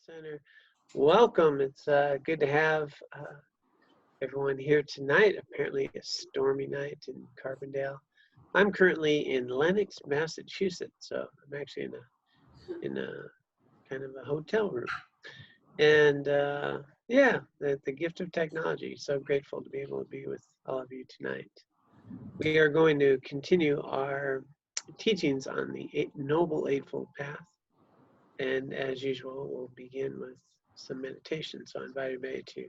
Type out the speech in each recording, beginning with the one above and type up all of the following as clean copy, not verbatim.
Center. Welcome. It's good to have everyone here tonight. Apparently, a stormy night in Carbondale. I'm currently in Lenox, Massachusetts, so I'm actually in a kind of a hotel room. And yeah, the gift of technology. So grateful to be able to be with all of you tonight. We are going to continue our teachings on the Noble Eightfold Path. And as usual, we'll begin with some meditation. So I invite everybody to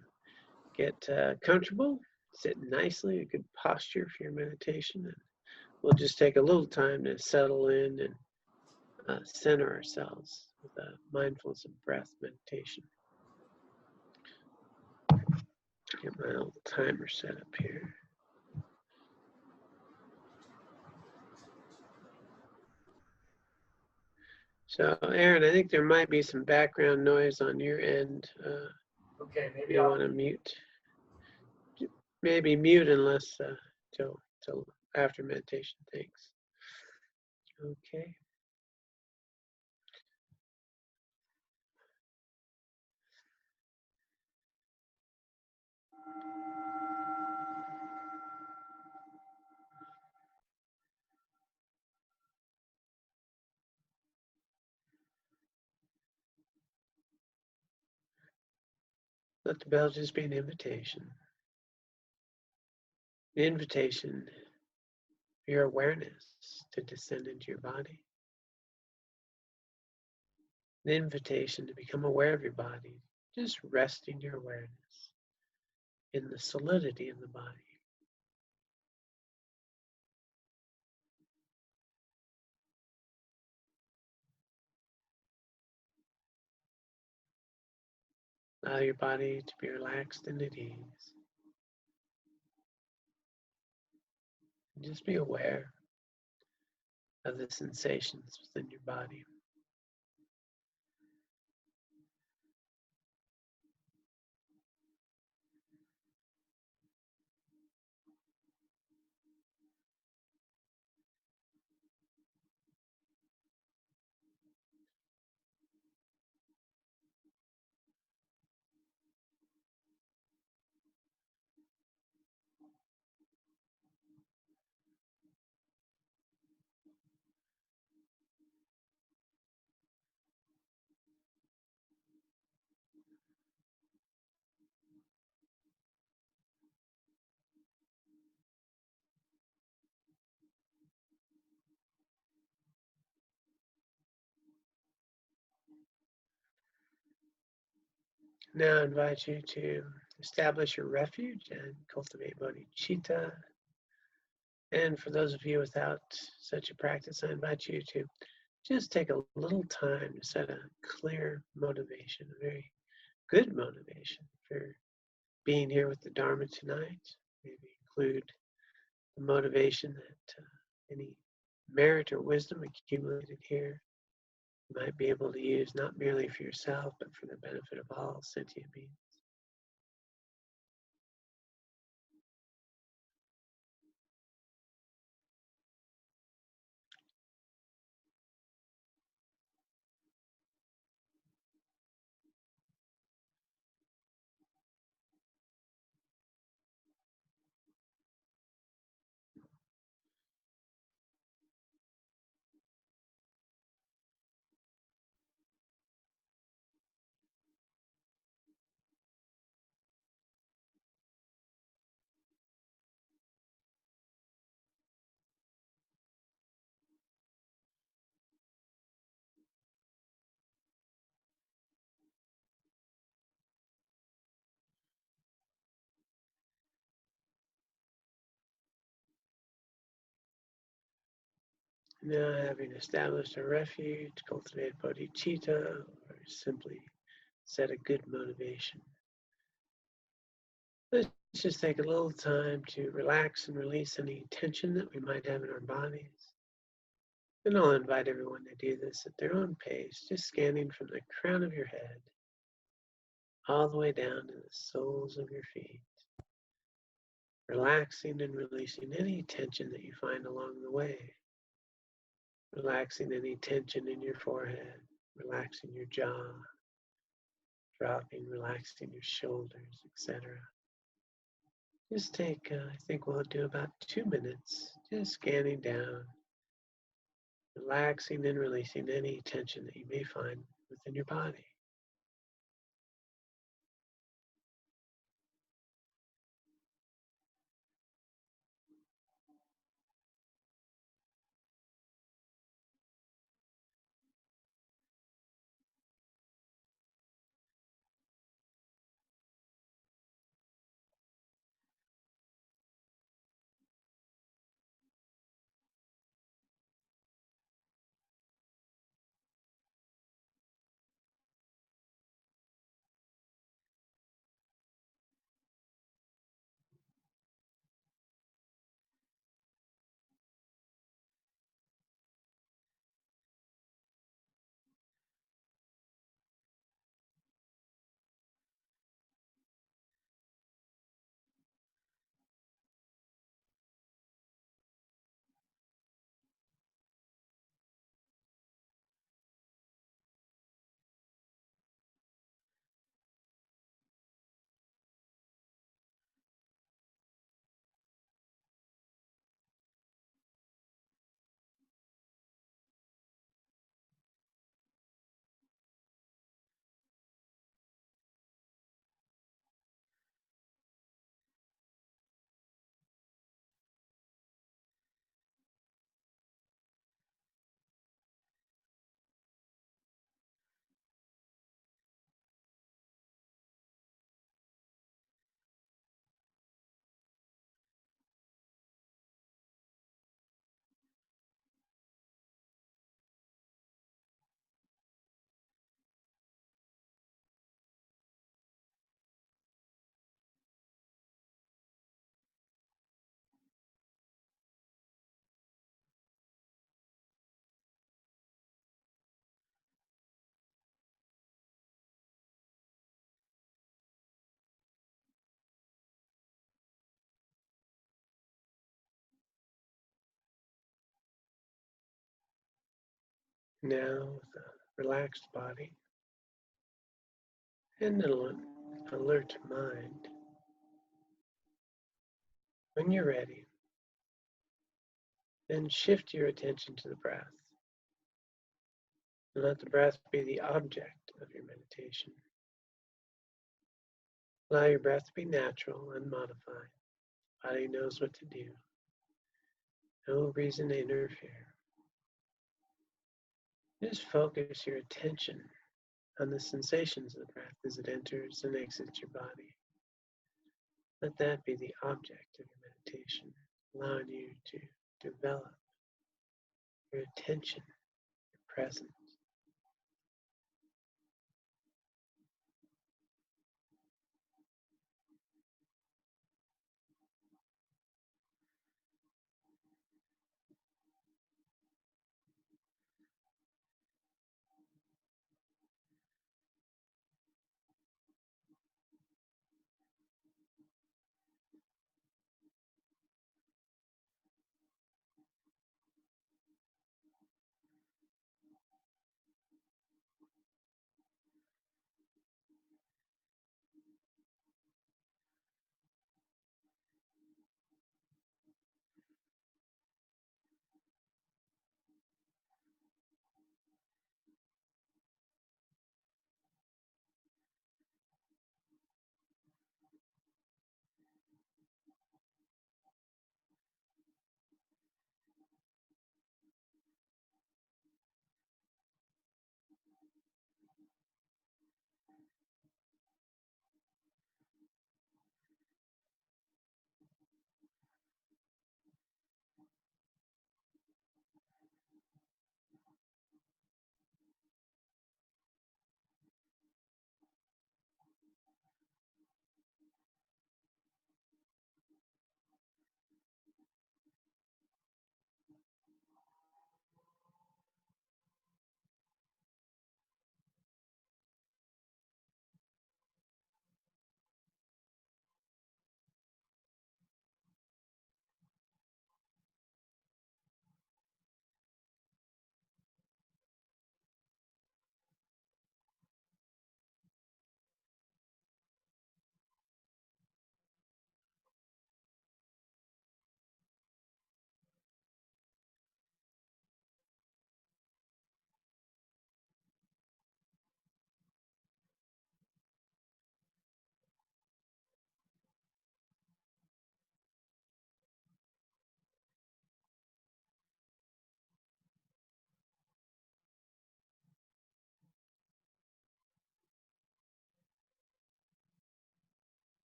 get comfortable, sit nicely, a good posture for your meditation. And we'll just take a little time to settle in and center ourselves with a mindfulness of breath meditation. Get my little timer set up here. So, Aaron, I think there might be some background noise on your end. Okay, maybe you want to mute. Maybe mute unless till after meditation. Thanks. Okay. Let the bell just be an invitation. An invitation for your awareness to descend into your body. An invitation to become aware of your body, just resting your awareness in the solidity of the body. Allow your body to be relaxed and at ease. And just be aware of the sensations within your body. Now I invite you to establish your refuge and cultivate bodhicitta. And for those of you without such a practice, I invite you to just take a little time to set a clear motivation, a very good motivation for being here with the Dharma tonight. Maybe include the motivation that any merit or wisdom accumulated here you might be able to use not merely for yourself, but for the benefit of all sentient beings. Now, having established a refuge, cultivate bodhicitta, or simply set a good motivation, let's just take a little time to relax and release any tension that we might have in our bodies. And I'll invite everyone to do this at their own pace, just scanning from the crown of your head all the way down to the soles of your feet, relaxing and releasing any tension that you find along the way. Relaxing any tension in your forehead, relaxing your jaw, dropping, relaxing your shoulders, etc. Just take, I think we'll do about 2 minutes, just scanning down, relaxing and releasing any tension that you may find within your body. Now, with a relaxed body and an alert mind, when you're ready, then shift your attention to the breath. And let the breath be the object of your meditation. Allow your breath to be natural, unmodified. Body knows what to do. No reason to interfere. Just focus your attention on the sensations of the breath as it enters and exits your body. Let that be the object of your meditation, allowing you to develop your attention, your presence.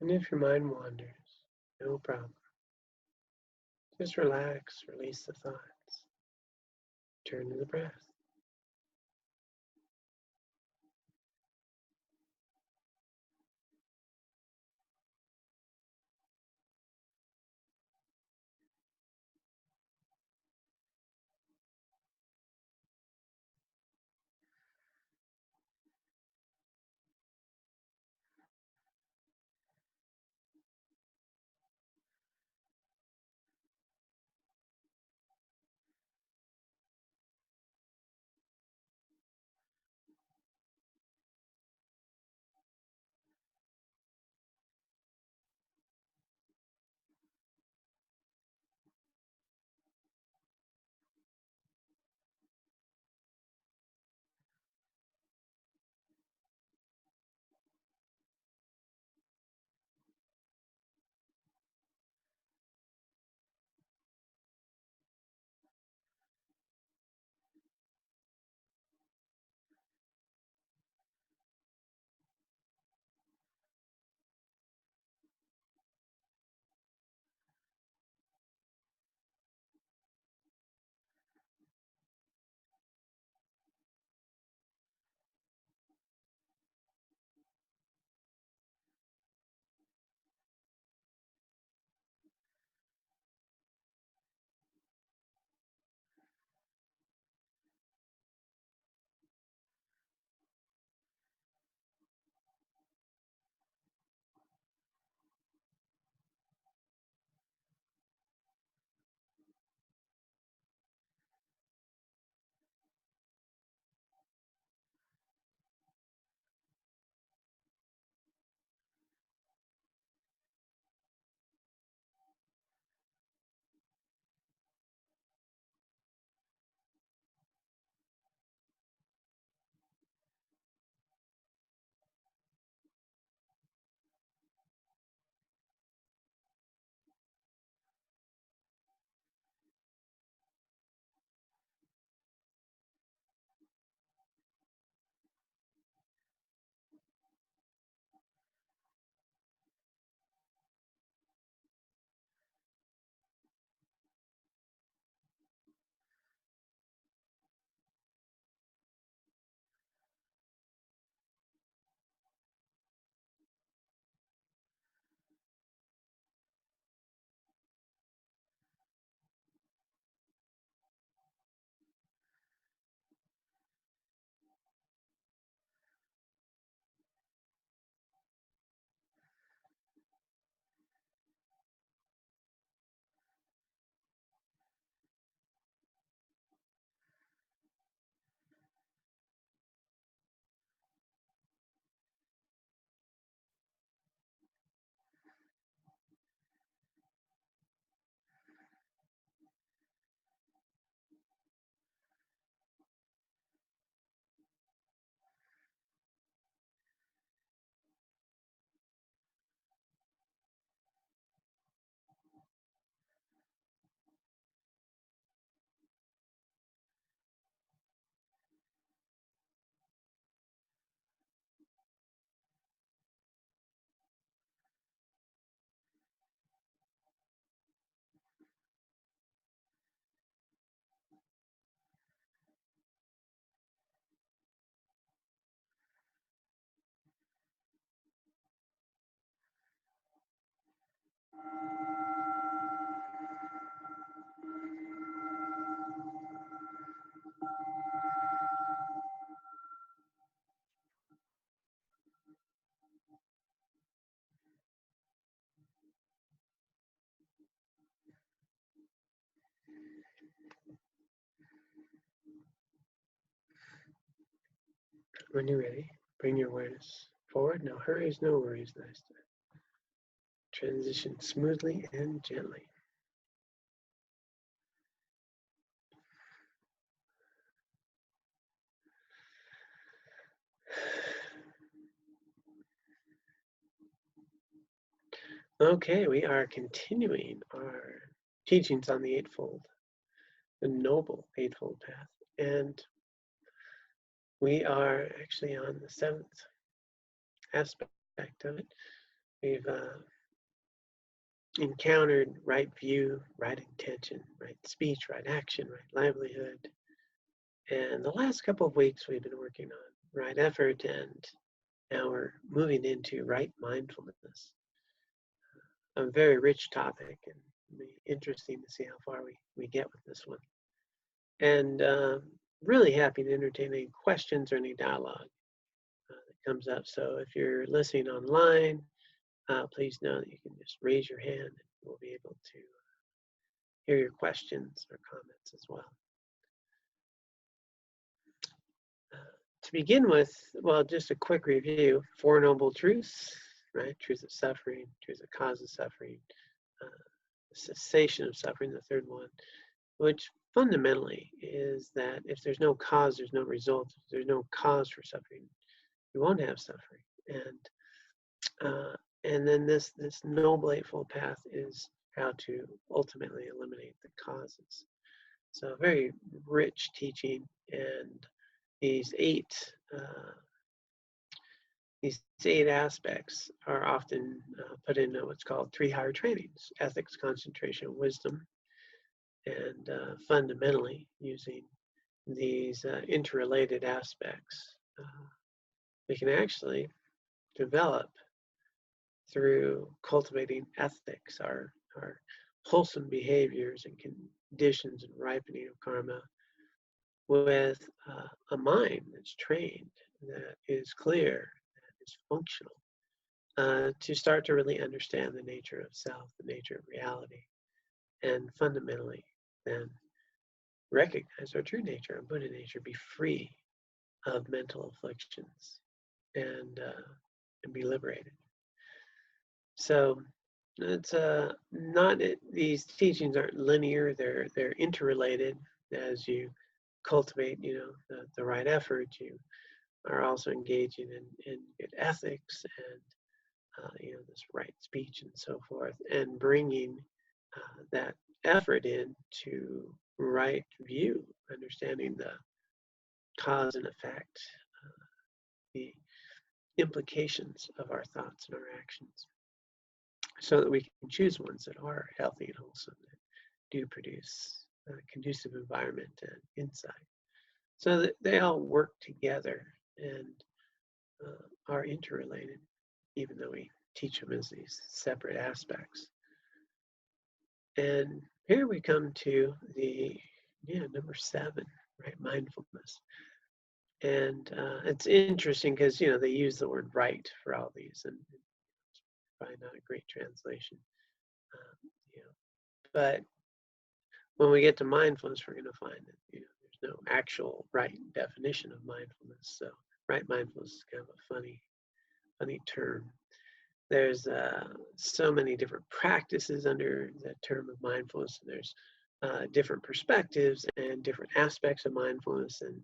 And if your mind wanders, no problem. Just relax, release the thoughts, turn to the breath. When you're ready, bring your awareness forward. No hurries, no worries. Nice to transition smoothly and gently. Okay, we are continuing our teachings on the Noble Eightfold Path. And we are actually on the seventh aspect of it. We've encountered right view, right intention, right speech, right action, right livelihood. And the last couple of weeks we've been working on right effort, and now we're moving into right mindfulness. A very rich topic, and it'll be interesting to see how far we get with this one. And really happy to entertain any questions or any dialogue that comes up. So if you're listening online, please know that you can just raise your hand and we'll be able to hear your questions or comments as well. To begin with, well, just a quick review. Four Noble Truths, right? Truth of suffering, truth of cause of suffering, cessation of suffering, the third one, which fundamentally is that if there's no cause, there's no result. If there's no cause for suffering, you won't have suffering. And then this Noble Eightfold Path is how to ultimately eliminate the causes. So very rich teaching, and these eight aspects are often put into what's called three higher trainings: ethics, concentration, wisdom. And fundamentally, using these interrelated aspects, we can actually develop through cultivating ethics, our wholesome behaviors and conditions and ripening of karma, with a mind that's trained, that is clear, that is functional, to start to really understand the nature of self, the nature of reality, and fundamentally then recognize our true nature, our Buddha nature, be free of mental afflictions, and be liberated. So it's not these teachings aren't linear; they're interrelated. As you cultivate, the right effort, you are also engaging in good ethics and this right speech and so forth, and bringing that effort in to right view, understanding the cause and effect, the implications of our thoughts and our actions, so that we can choose ones that are healthy and wholesome, that do produce a conducive environment and insight, so that they all work together and are interrelated, even though we teach them as these separate aspects. And here we come to the number 7, right mindfulness. And it's interesting because they use the word right for all these, and it's probably not a great translation. But when we get to mindfulness, we're going to find that there's no actual right definition of mindfulness. So right mindfulness is kind of a funny term. There's so many different practices under the term of mindfulness. And there's different perspectives and different aspects of mindfulness, and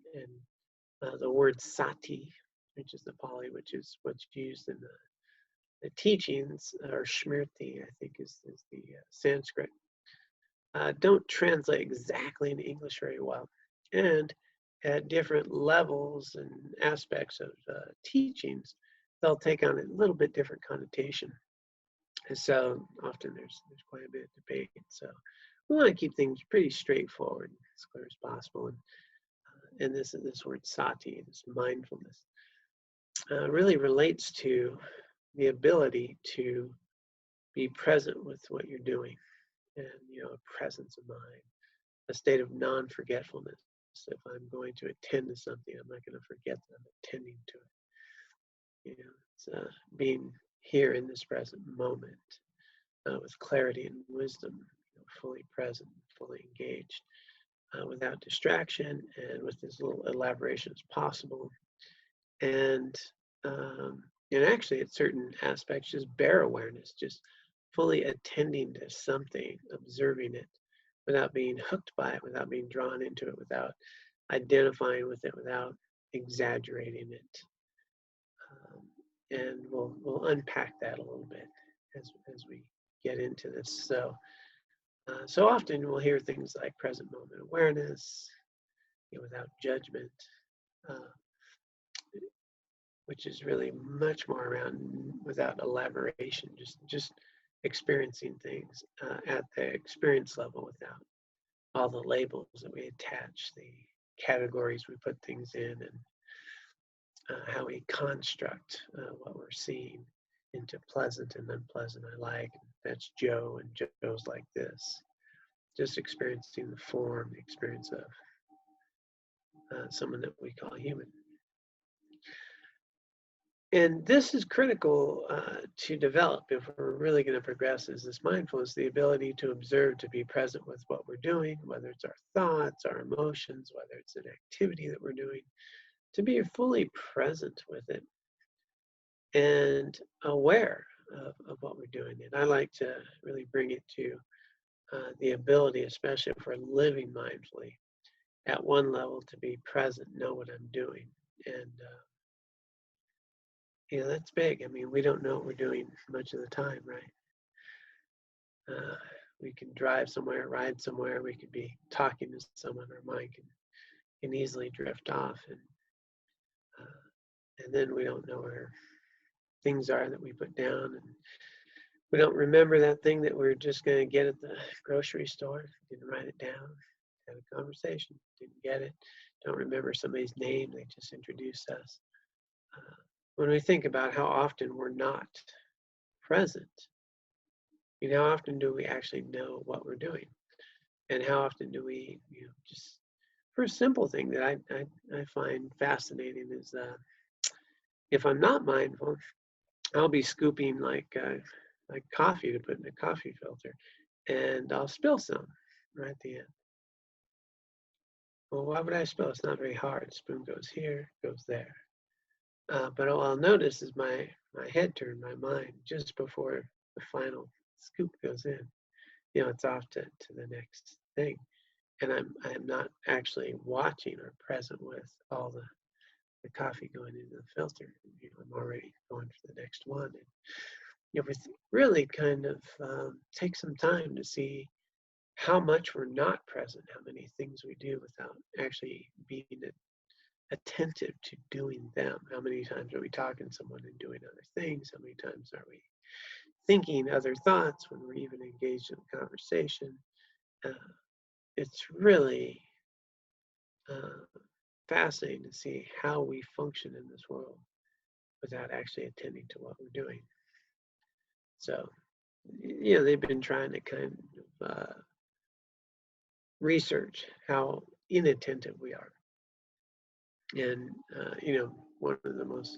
the word sati, which is the Pali, which is what's used in the teachings, or smriti, I think is the Sanskrit, don't translate exactly into English very well. And at different levels and aspects of teachings, they'll take on a little bit different connotation. And so often there's quite a bit of debate. So we want to keep things pretty straightforward, as clear as possible. And this word sati, this mindfulness, really relates to the ability to be present with what you're doing, and a presence of mind, a state of non-forgetfulness. If I'm going to attend to something, I'm not going to forget that I'm attending to it. It's being here in this present moment, with clarity and wisdom, fully present, fully engaged, without distraction, and with as little elaboration as possible. And actually, at certain aspects, just bare awareness, just fully attending to something, observing it, without being hooked by it, without being drawn into it, without identifying with it, without exaggerating it. And we'll unpack that a little bit as we get into this. So often we'll hear things like present moment awareness, without judgment. which is really much more around without elaboration, just experiencing things at the experience level without all the labels that we attach, the categories we put things in, and how we construct what we're seeing into pleasant and unpleasant. I like, that's Joe, and Joe's like this. Just experiencing the form, the experience of someone that we call human. And this is critical to develop if we're really going to progress as this mindfulness, the ability to observe, to be present with what we're doing, whether it's our thoughts, our emotions, whether it's an activity that we're doing, to be fully present with it and aware of what we're doing. And I like to really bring it to the ability, especially if we're living mindfully, at one level to be present, know what I'm doing. And that's big. I mean, we don't know what we're doing much of the time, right? We can drive somewhere, ride somewhere. We could be talking to someone. Our mind can easily drift off, and then we don't know where things are that we put down, and we don't remember that thing that we're just going to get at the grocery store. Didn't write it down. Had a conversation. Didn't get it. Don't remember somebody's name. They just introduced us. When we think about how often we're not present, how often do we actually know what we're doing? And how often do we, just for a simple thing that I find fascinating is if I'm not mindful, I'll be scooping like coffee to put in a coffee filter, and I'll spill some right at the end. Well, why would I spill? It's not very hard. Spoon goes here, goes there. But all I'll notice is my head turn, my mind, just before the final scoop goes in. It's off to the next thing. And I'm not actually watching or present with all the coffee going into the filter. I'm already going for the next one. And we really kind of take some time to see how much we're not present, how many things we do without actually being attentive to doing them. How many times are we talking to someone and doing other things? How many times are we thinking other thoughts when we're even engaged in a conversation? It's really fascinating to see how we function in this world without actually attending to what we're doing. So, they've been trying to kind of research how inattentive we are. And, one of the most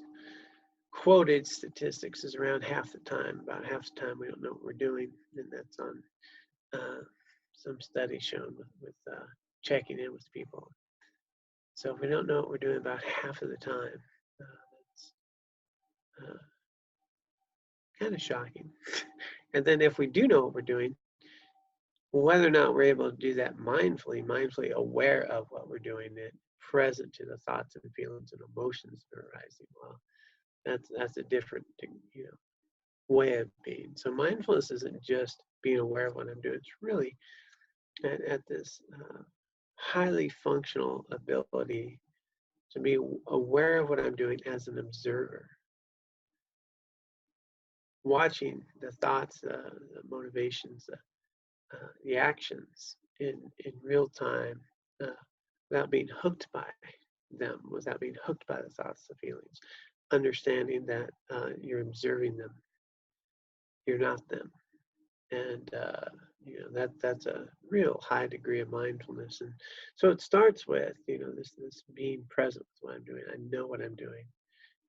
quoted statistics is around half the time. About half the time we don't know what we're doing. And that's on some studies shown with checking in with people. So if we don't know what we're doing about half of the time, that's kind of shocking. And then if we do know what we're doing, whether or not we're able to do that mindfully aware of what we're doing, it present to the thoughts and feelings and emotions that are arising, well, that's a different, way of being. So mindfulness isn't just being aware of what I'm doing. It's really at this highly functional ability to be aware of what I'm doing as an observer, watching the thoughts, the motivations, the actions in real time, without being hooked by them, without being hooked by the thoughts, the feelings, understanding that you're observing them, you're not them. And that's a real high degree of mindfulness. And so it starts with this being present with what I'm doing. I know what I'm doing.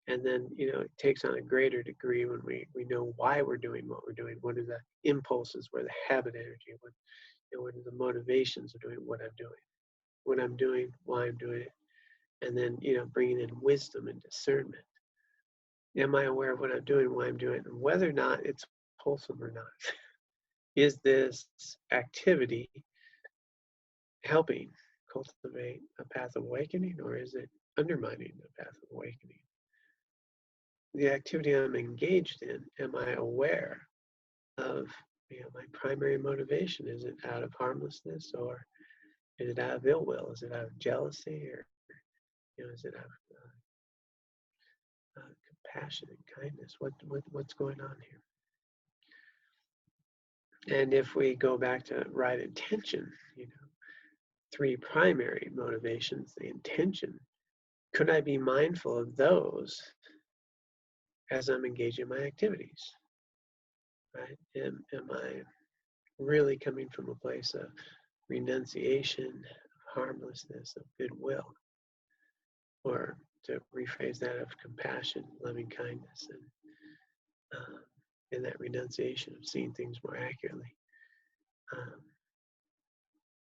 And then it takes on a greater degree when we know why we're doing what we're doing. What are the impulses, where the habit energy, what are the motivations of doing what I'm doing, why I'm doing it. And then bringing in wisdom and discernment. Am I aware of what I'm doing, why I'm doing it, and whether or not it's wholesome or not? Is this activity helping cultivate a path of awakening, or is it undermining the path of awakening? The activity I'm engaged in, am I aware of my primary motivation? Is it out of harmlessness, or is it out of ill will? Is it out of jealousy, or is it out of compassion and kindness. What's going on here? And if we go back to right intention, 3 primary motivations, the intention, could I be mindful of those as I'm engaging in my activities? Right? Am I really coming from a place of renunciation, harmlessness, of goodwill? Or to rephrase that, of compassion, loving kindness, and that renunciation of seeing things more accurately.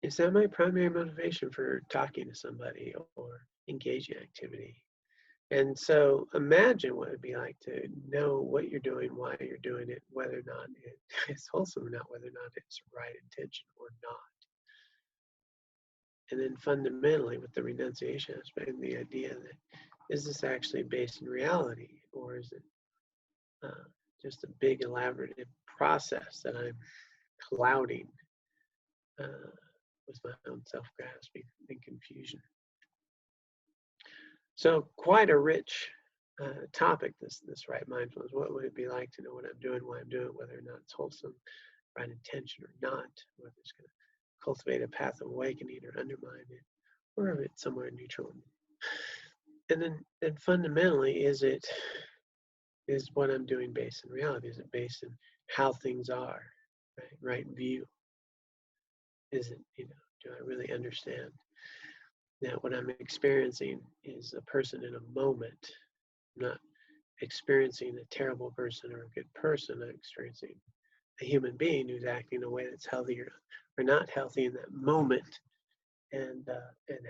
Is that my primary motivation for talking to somebody or engaging in activity? And so imagine what it'd be like to know what you're doing, why you're doing it, whether or not it is wholesome or not, whether or not it's right intention or not. And then fundamentally with the renunciation aspect, the idea that, is this actually based in reality, or is it just a big elaborative process that I'm clouding with my own self-grasping and confusion? So quite a rich topic, this right mindfulness. What would it be like to know what I'm doing, why I'm doing it, whether or not it's wholesome, right intention or not, whether it's going to cultivate a path of awakening or undermine it, or if it's somewhere neutral. And then fundamentally, is what I'm doing based in reality? Is it based in how things are, right view? Is it, do I really understand that what I'm experiencing is a person in a moment? I'm not experiencing a terrible person or a good person. I'm experiencing a human being who's acting in a way that's healthy or not healthy in that moment. And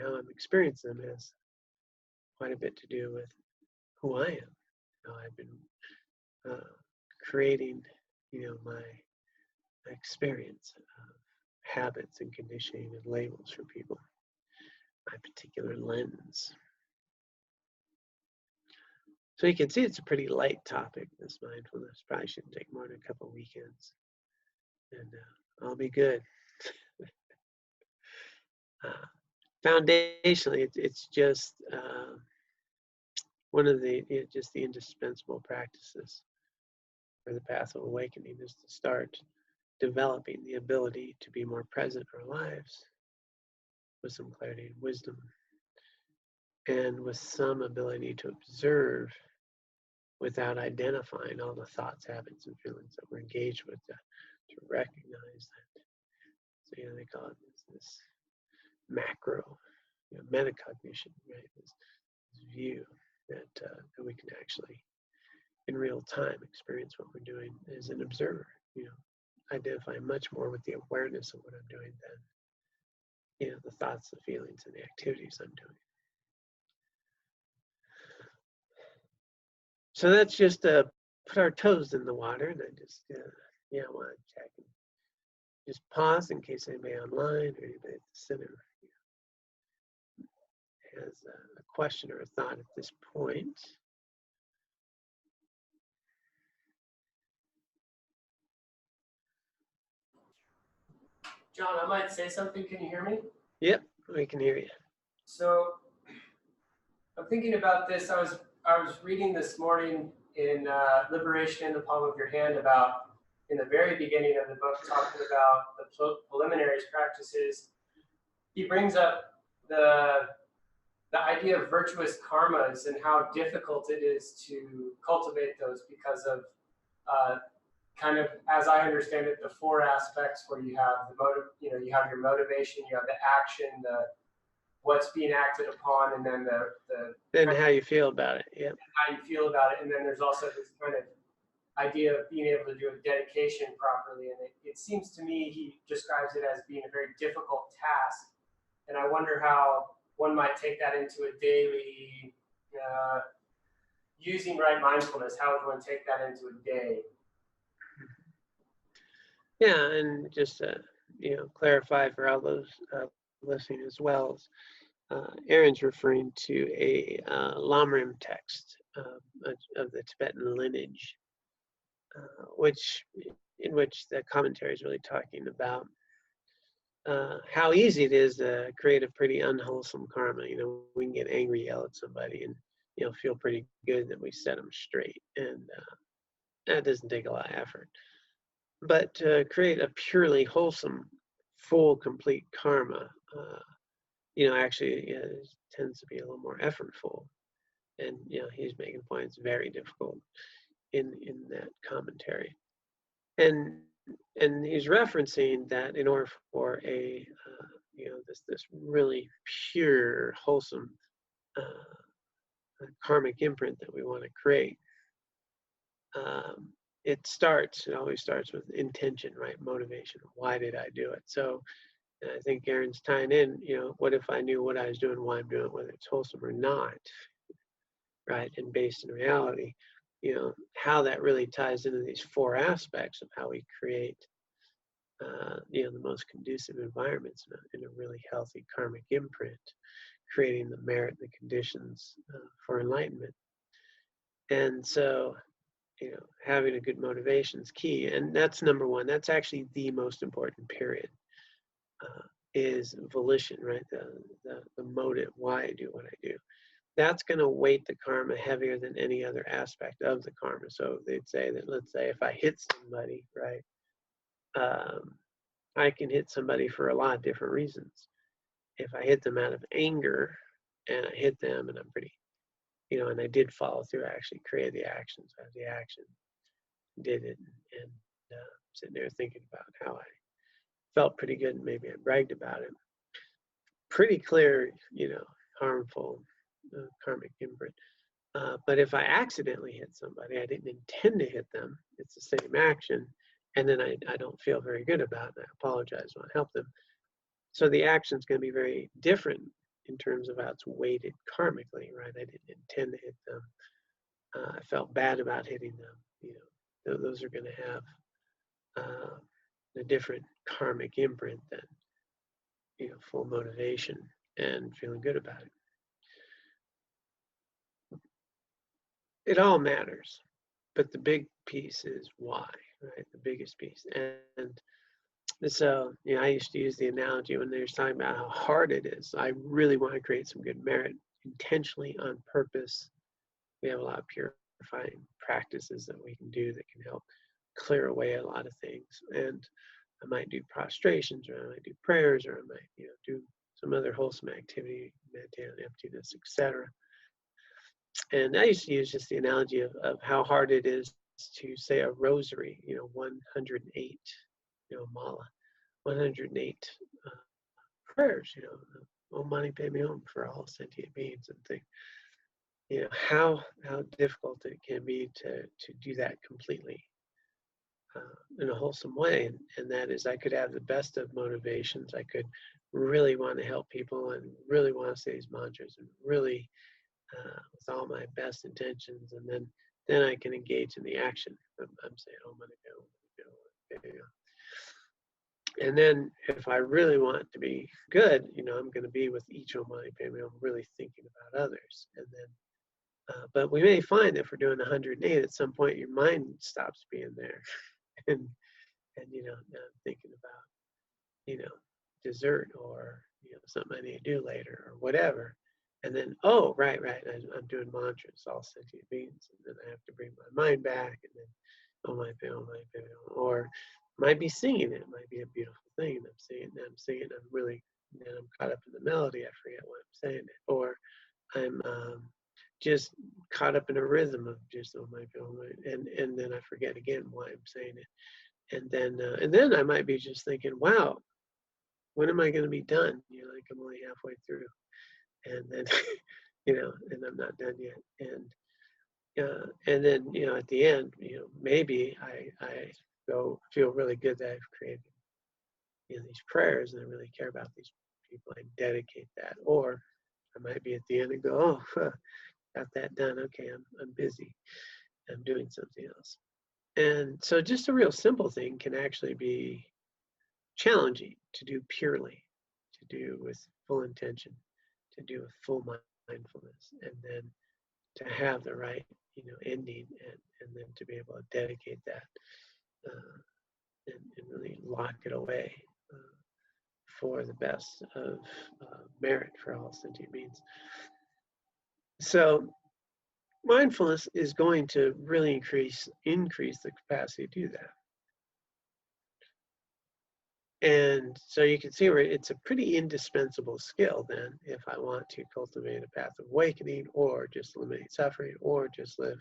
how I'm experiencing them has quite a bit to do with who I am. I've been creating, my experience of habits and conditioning and labels for people, my particular lens. So you can see it's a pretty light topic, this mindfulness. Probably shouldn't take more than a couple of weekends, and I'll be good. Foundationally, it's just one of the just the indispensable practices for the path of awakening is to start developing the ability to be more present in our lives with some clarity and wisdom, and with some ability to observe without identifying all the thoughts, habits, and feelings that we're engaged with, to recognize that. So they call it this macro metacognition, right? This view that we can actually in real time experience what we're doing as an observer, identify much more with the awareness of what I'm doing than the thoughts, the feelings, and the activities I'm doing. So that's just put our toes in the water, and I just want to check and just pause in case anybody online or anybody at the center has a question or a thought at this point. John, I might say something. Can you hear me? Yep, we can hear you. So I'm thinking about this. I was reading this morning in Liberation in the Palm of Your Hand about, in the very beginning of the book, talking about the preliminaries practices. He brings up the idea of virtuous karmas and how difficult it is to cultivate those because of kind of, as I understand it, the 4 aspects where you have the motive, you have your motivation, you have the action, the what's being acted upon, and then then how you feel about it. Yeah. How you feel about it, and then there's also this kind of idea of being able to do a dedication properly. And it seems to me he describes it as being a very difficult task, and I wonder how one might take that into a daily using right mindfulness. How would one take that into a day? Yeah, and just clarify for all those listening as well, as Aaron's referring to a Lamrim text of the Tibetan lineage, in which the commentary is really talking about how easy it is to create a pretty unwholesome karma. We can get angry, yell at somebody, and feel pretty good that we set them straight, and that doesn't take a lot of effort. But to create a purely wholesome, full, complete karma, actually tends to be a little more effortful. And he's making points very difficult in that commentary. And he's referencing that in order for a this really pure, wholesome karmic imprint that we want to create, it always starts with intention, right? Motivation. Why did I do it? So I think Aaron's tying in, what if I knew what I was doing, why I'm doing it, whether it's wholesome or not, right? And based in reality, how that really ties into these four aspects of how we create, the most conducive environments in a really healthy karmic imprint, creating the merit, the conditions for enlightenment. And so, having a good motivation is key. And that's number one. That's actually the most important period, is volition, right? The motive, why I do what I do. That's going to weight the karma heavier than any other aspect of the karma. So they'd say that, let's say, if I hit somebody, right, I can hit somebody for a lot of different reasons. If I hit them out of anger, and I hit them, and I'm pretty, and I did follow through, I actually created the actions, I had the action, did it, and sitting there thinking about how I felt pretty good, and maybe I bragged about it. Pretty clear, harmful karmic imprint. But if I accidentally hit somebody, I didn't intend to hit them, it's the same action, and then I don't feel very good about it, I apologize, I want to help them. So the action is going to be very different in terms of how it's weighted karmically, right? I didn't intend to hit them. I felt bad about hitting them. Those are going to have a different karmic imprint than, full motivation and feeling good about it. It all matters, but the big piece is why, right? The biggest piece. And so, I used to use the analogy when they were talking about how hard it is. I really want to create some good merit intentionally, on purpose. We have a lot of purifying practices that we can do that can help clear away a lot of things. And I might do prostrations, or I might do prayers, or I might, do some other wholesome activity, meditate on emptiness, etc. And I used to use just the analogy of how hard it is to say a rosary, 108, mala, 108 prayers, Om Mani Padme Hum for all sentient beings, and think, how difficult it can be to do that completely in a wholesome way. And that is, I could have the best of motivations. I could really want to help people, and really want to say these mantras, and really with all my best intentions, and then I can engage in the action. I'm saying, oh, I'm gonna go. And then if I really want to be good, I'm going to be with each Om Mani Padme Hum, really thinking about others. And then, but we may find that if we're doing 108, at some point your mind stops being there, and now I'm thinking about dessert, or something I need to do later, or whatever. And then, oh, right, I'm doing mantras, all sentient beings, and then I have to bring my mind back, and then, oh my God, or might be singing it, might be a beautiful thing, and I'm singing, I'm really, and I'm caught up in the melody, I forget why I'm saying it, or I'm just caught up in a rhythm of just, oh my God, and then I forget again why I'm saying it, and then I might be just thinking, wow, when am I going to be done? Like I'm only halfway through, and then, and I'm not done yet, and then at the end, maybe I go feel really good that I've created these prayers, and I really care about these people. I dedicate that, or I might be at the end and go, oh, got that done. Okay, I'm busy. I'm doing something else. And so, just a real simple thing can actually be challenging to do purely, to do with full intention, to do with full mindfulness, and then to have the right ending, and then to be able to dedicate that and really lock it away for the best of merit for all sentient beings. So mindfulness is going to really increase the capacity to do that. And so you can see where it's a pretty indispensable skill then, if I want to cultivate a path of awakening, or just eliminate suffering, or just live,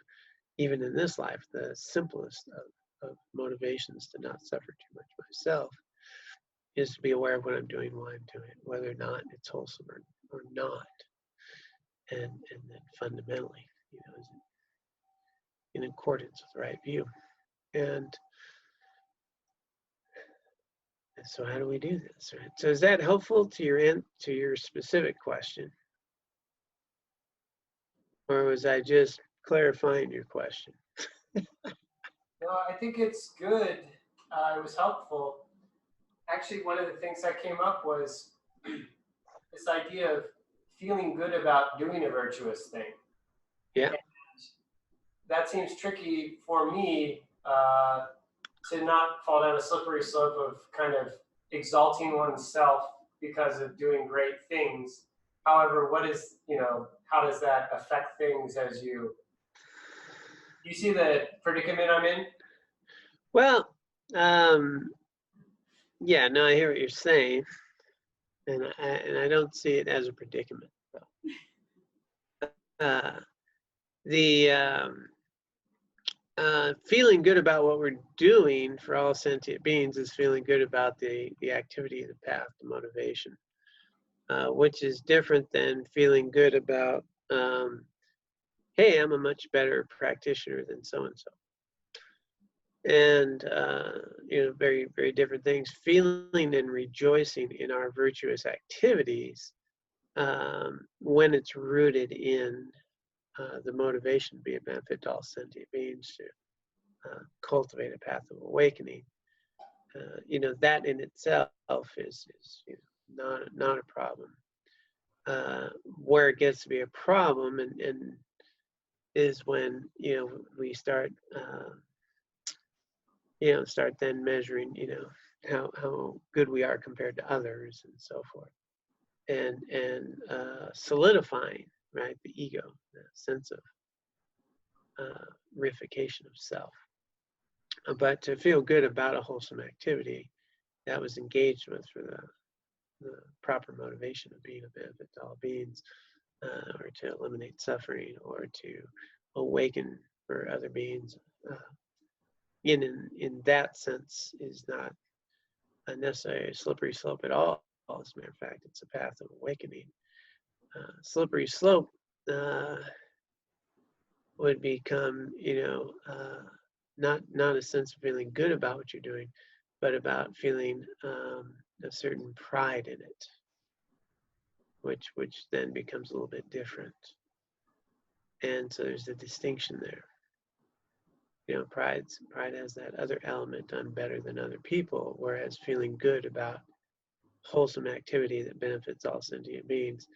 even in this life, the simplest of motivations to not suffer too much myself, is to be aware of what I'm doing, why I'm doing it, whether or not it's wholesome or not. And then fundamentally, is it in accordance with the right view. And so how do we do this, right? So is that helpful to your specific question? Or was I just clarifying your question? No, I think it's good. It was helpful. Actually, one of the things that came up was this idea of feeling good about doing a virtuous thing. Yeah. And that seems tricky for me to not fall down a slippery slope of kind of exalting oneself because of doing great things. However, how does that affect things as you see the predicament I'm in? Well, yeah, no, I hear what you're saying, and I don't see it as a predicament, though. Feeling good about what we're doing for all sentient beings is feeling good about the activity of the path, the motivation, which is different than feeling good about, hey, I'm a much better practitioner than so and so. And very, very different things. Feeling and rejoicing in our virtuous activities, when it's rooted in the motivation to be a benefit to all sentient beings, to cultivate a path of awakening, that in itself is not a problem. Where it gets to be a problem and is when we start start then measuring how good we are compared to others and so forth, and solidifying, right, the ego, the sense of reification of self. But to feel good about a wholesome activity that was engaged with for the proper motivation of being a benefit to all beings, or to eliminate suffering, or to awaken for other beings, in that sense, is not necessarily a slippery slope at all. As a matter of fact, it's a path of awakening. Slippery slope would become, not a sense of feeling good about what you're doing, but about feeling a certain pride in it, which then becomes a little bit different. And so there's a distinction there. Pride has that other element, I'm better than other people, whereas feeling good about wholesome activity that benefits all sentient beings,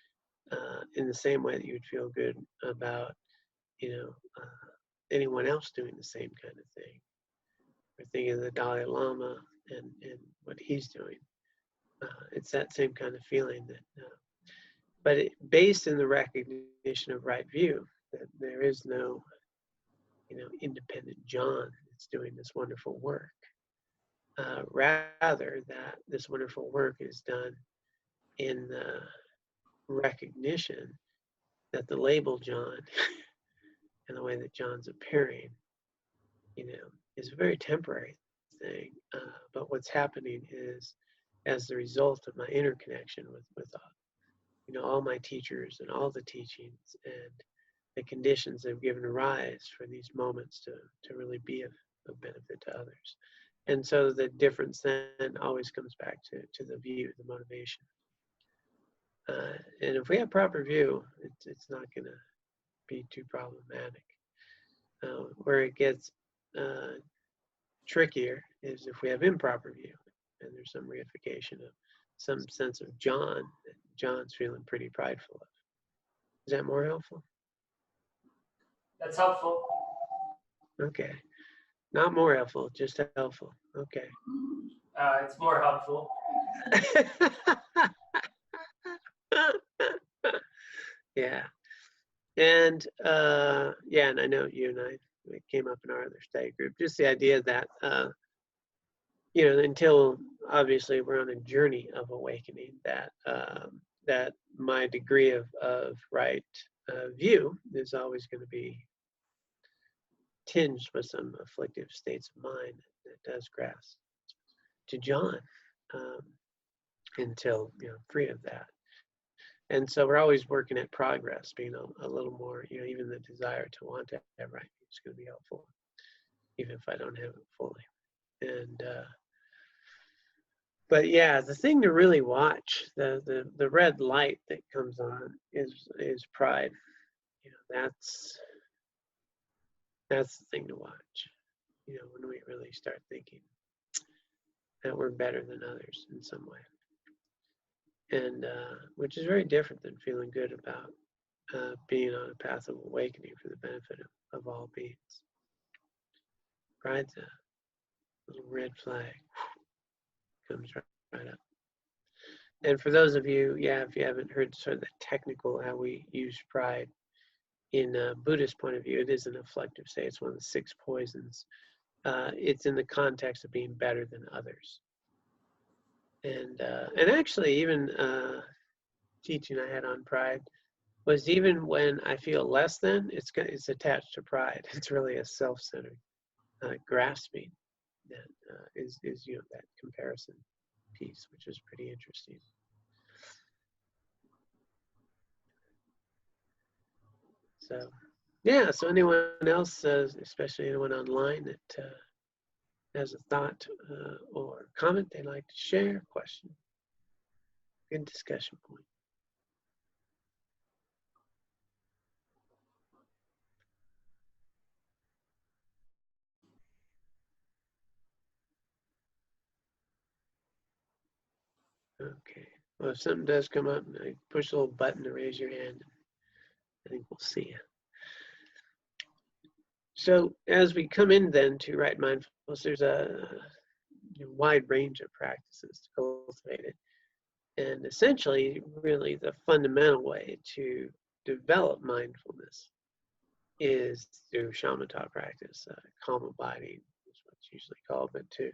in the same way that you would feel good about, anyone else doing the same kind of thing. We're thinking of the Dalai Lama and what he's doing. It's that same kind of feeling but based in the recognition of right view, that there is no, independent John that's doing this wonderful work. Rather, that this wonderful work is done in the recognition that the label John and the way that John's appearing, is a very temporary thing. But what's happening is, as the result of my interconnection with all my teachers and all the teachings and the conditions that have given rise for these moments to really be of benefit to others. And so the difference then always comes back to the view, the motivation. And if we have proper view, it's not going to be too problematic. Where it gets trickier is if we have improper view, and there's some reification of some sense of John that John's feeling pretty prideful of. Is that more helpful? That's helpful. Okay. Not more helpful, just helpful. Okay. It's more helpful. Yeah. And yeah, and I know you and I, it came up in our other study group, just the idea that, you know, until obviously we're on a journey of awakening, that that my degree of right view is always going to be tinged with some afflictive states of mind that does grasp to John, um, until, you know, free of that. And so we're always working at progress, being a little more, you know, even the desire to want to have right is going to be helpful, even if I don't have it fully. And but yeah, the thing to really watch, the red light that comes on is pride. You know, that's the thing to watch. You know, when we really start thinking that we're better than others in some way, and which is very different than feeling good about being on a path of awakening for the benefit of all beings. Pride's a little red flag, comes right up. And for those of you, yeah, if you haven't heard sort of the technical how we use pride in a Buddhist point of view, it is an afflictive state. It's one of the 6 poisons. It's in the context of being better than others. And actually, even teaching I had on pride was even when I feel less than, it's attached to pride. It's really a self-centered grasping that is you know, that comparison piece, which is pretty interesting. So yeah, so anyone else, especially anyone online that has a thought or comment they'd like to share, question, good discussion point. Okay. Well, if something does come up, I push a little button to raise your hand. I think we'll see you. So as we come in then to right mindfulness, there's a wide range of practices to cultivate it. And essentially, really the fundamental way to develop mindfulness is through shamatha practice, calm abiding is what's usually called, but to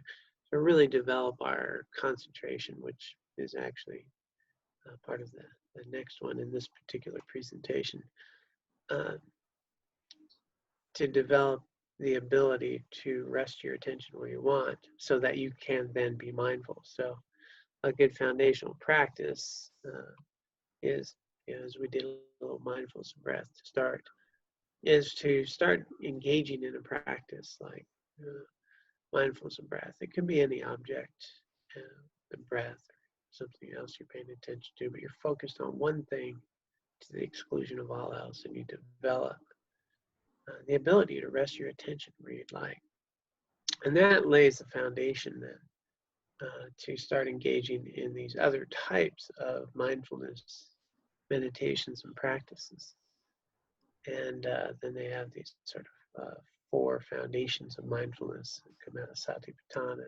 really develop our concentration, which is actually part of the next one in this particular presentation, to develop the ability to rest your attention where you want so that you can then be mindful. So a good foundational practice is, you know, as we did a little mindfulness breath to start, is to start engaging in a practice like mindfulness of breath. It can be any object, the breath, or something else you're paying attention to, but you're focused on one thing to the exclusion of all else, and you develop the ability to rest your attention where you'd like. And that lays the foundation then to start engaging in these other types of mindfulness meditations and practices. And then they have these sort of 4 foundations of mindfulness that come out of Satipatthana: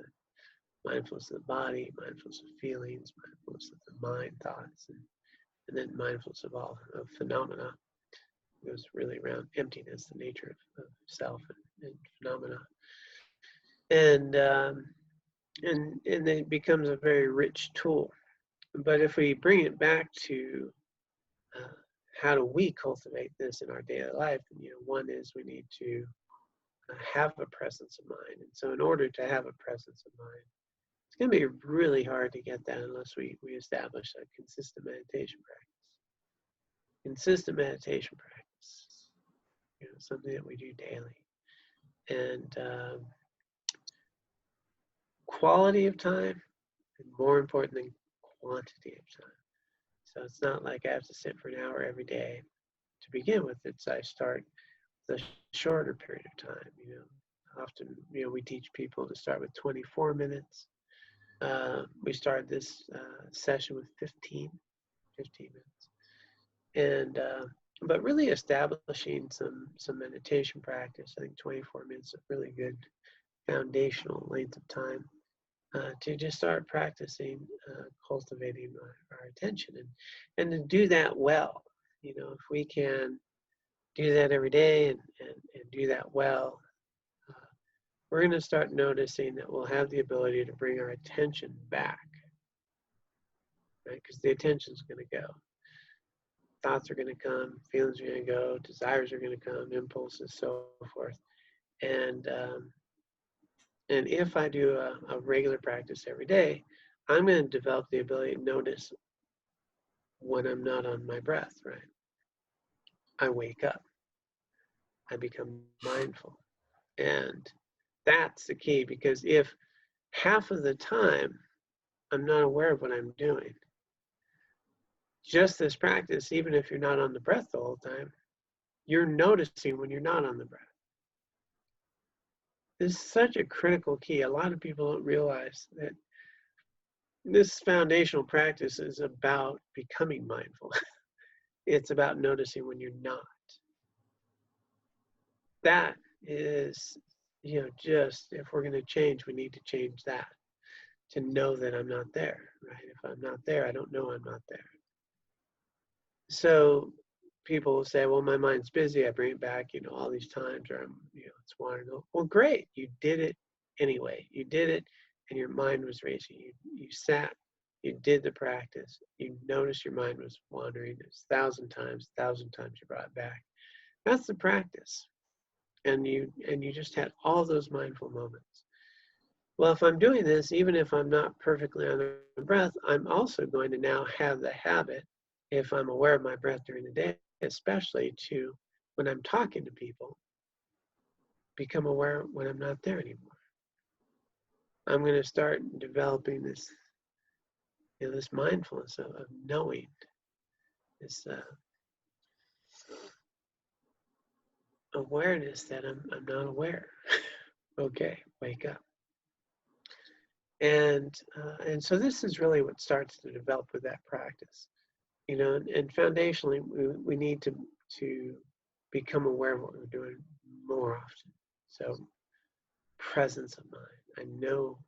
mindfulness of the body, mindfulness of feelings, mindfulness of the mind, thoughts, and then mindfulness of all of phenomena. It goes really around emptiness, the nature of self and phenomena. And it becomes a very rich tool. But if we bring it back to how do we cultivate this in our daily life, you know, one is we need to have a presence of mind. And so in order to have a presence of mind, it's going to be really hard to get that unless we establish a consistent meditation practice. Consistent meditation practice, you know, something that we do daily. And quality of time is more important than quantity of time. So it's not like I have to sit for an hour every day to begin with. It's I start with a shorter period of time. You know, often, you know, we teach people to start with 24 minutes. We started this session with 15 minutes, and but really establishing some meditation practice. I think 24 minutes is a really good foundational length of time to just start practicing cultivating our attention, and to do that well. You know, if we can do that every day and do that well, we're going to start noticing that we'll have the ability to bring our attention back, right? Because the attention's going to go. Thoughts are going to come, feelings are going to go, desires are going to come, impulses, so forth. And if I do a regular practice every day, I'm going to develop the ability to notice when I'm not on my breath, right? I wake up. I become mindful. And that's the key, because if half of the time I'm not aware of what I'm doing, just this practice, even if you're not on the breath the whole time, you're noticing when you're not on the breath. This is such a critical key. A lot of people don't realize that this foundational practice is about becoming mindful. It's about noticing when you're not. That is, just if we're going to change, we need to change that, to know that I'm not there, right? If I'm not there, I don't know I'm not there. So people will say, well, my mind's busy. I bring it back, all these times, or it's wandering. Well, great. You did it anyway. You did it, and your mind was racing. You sat, you did the practice. You noticed your mind was wandering. It's 1,000 times you brought it back. That's the practice. And you just had all those mindful moments. Well, if I'm doing this, even if I'm not perfectly on the breath, I'm also going to now have the habit, if I'm aware of my breath during the day, especially to, when I'm talking to people, become aware when I'm not there anymore. I'm going to start developing this, this mindfulness of knowing, this awareness that I'm not aware. Okay, wake up. And so this is really what starts to develop with that practice. And foundationally, we need to become aware of what we're doing more often. So presence of mind. I know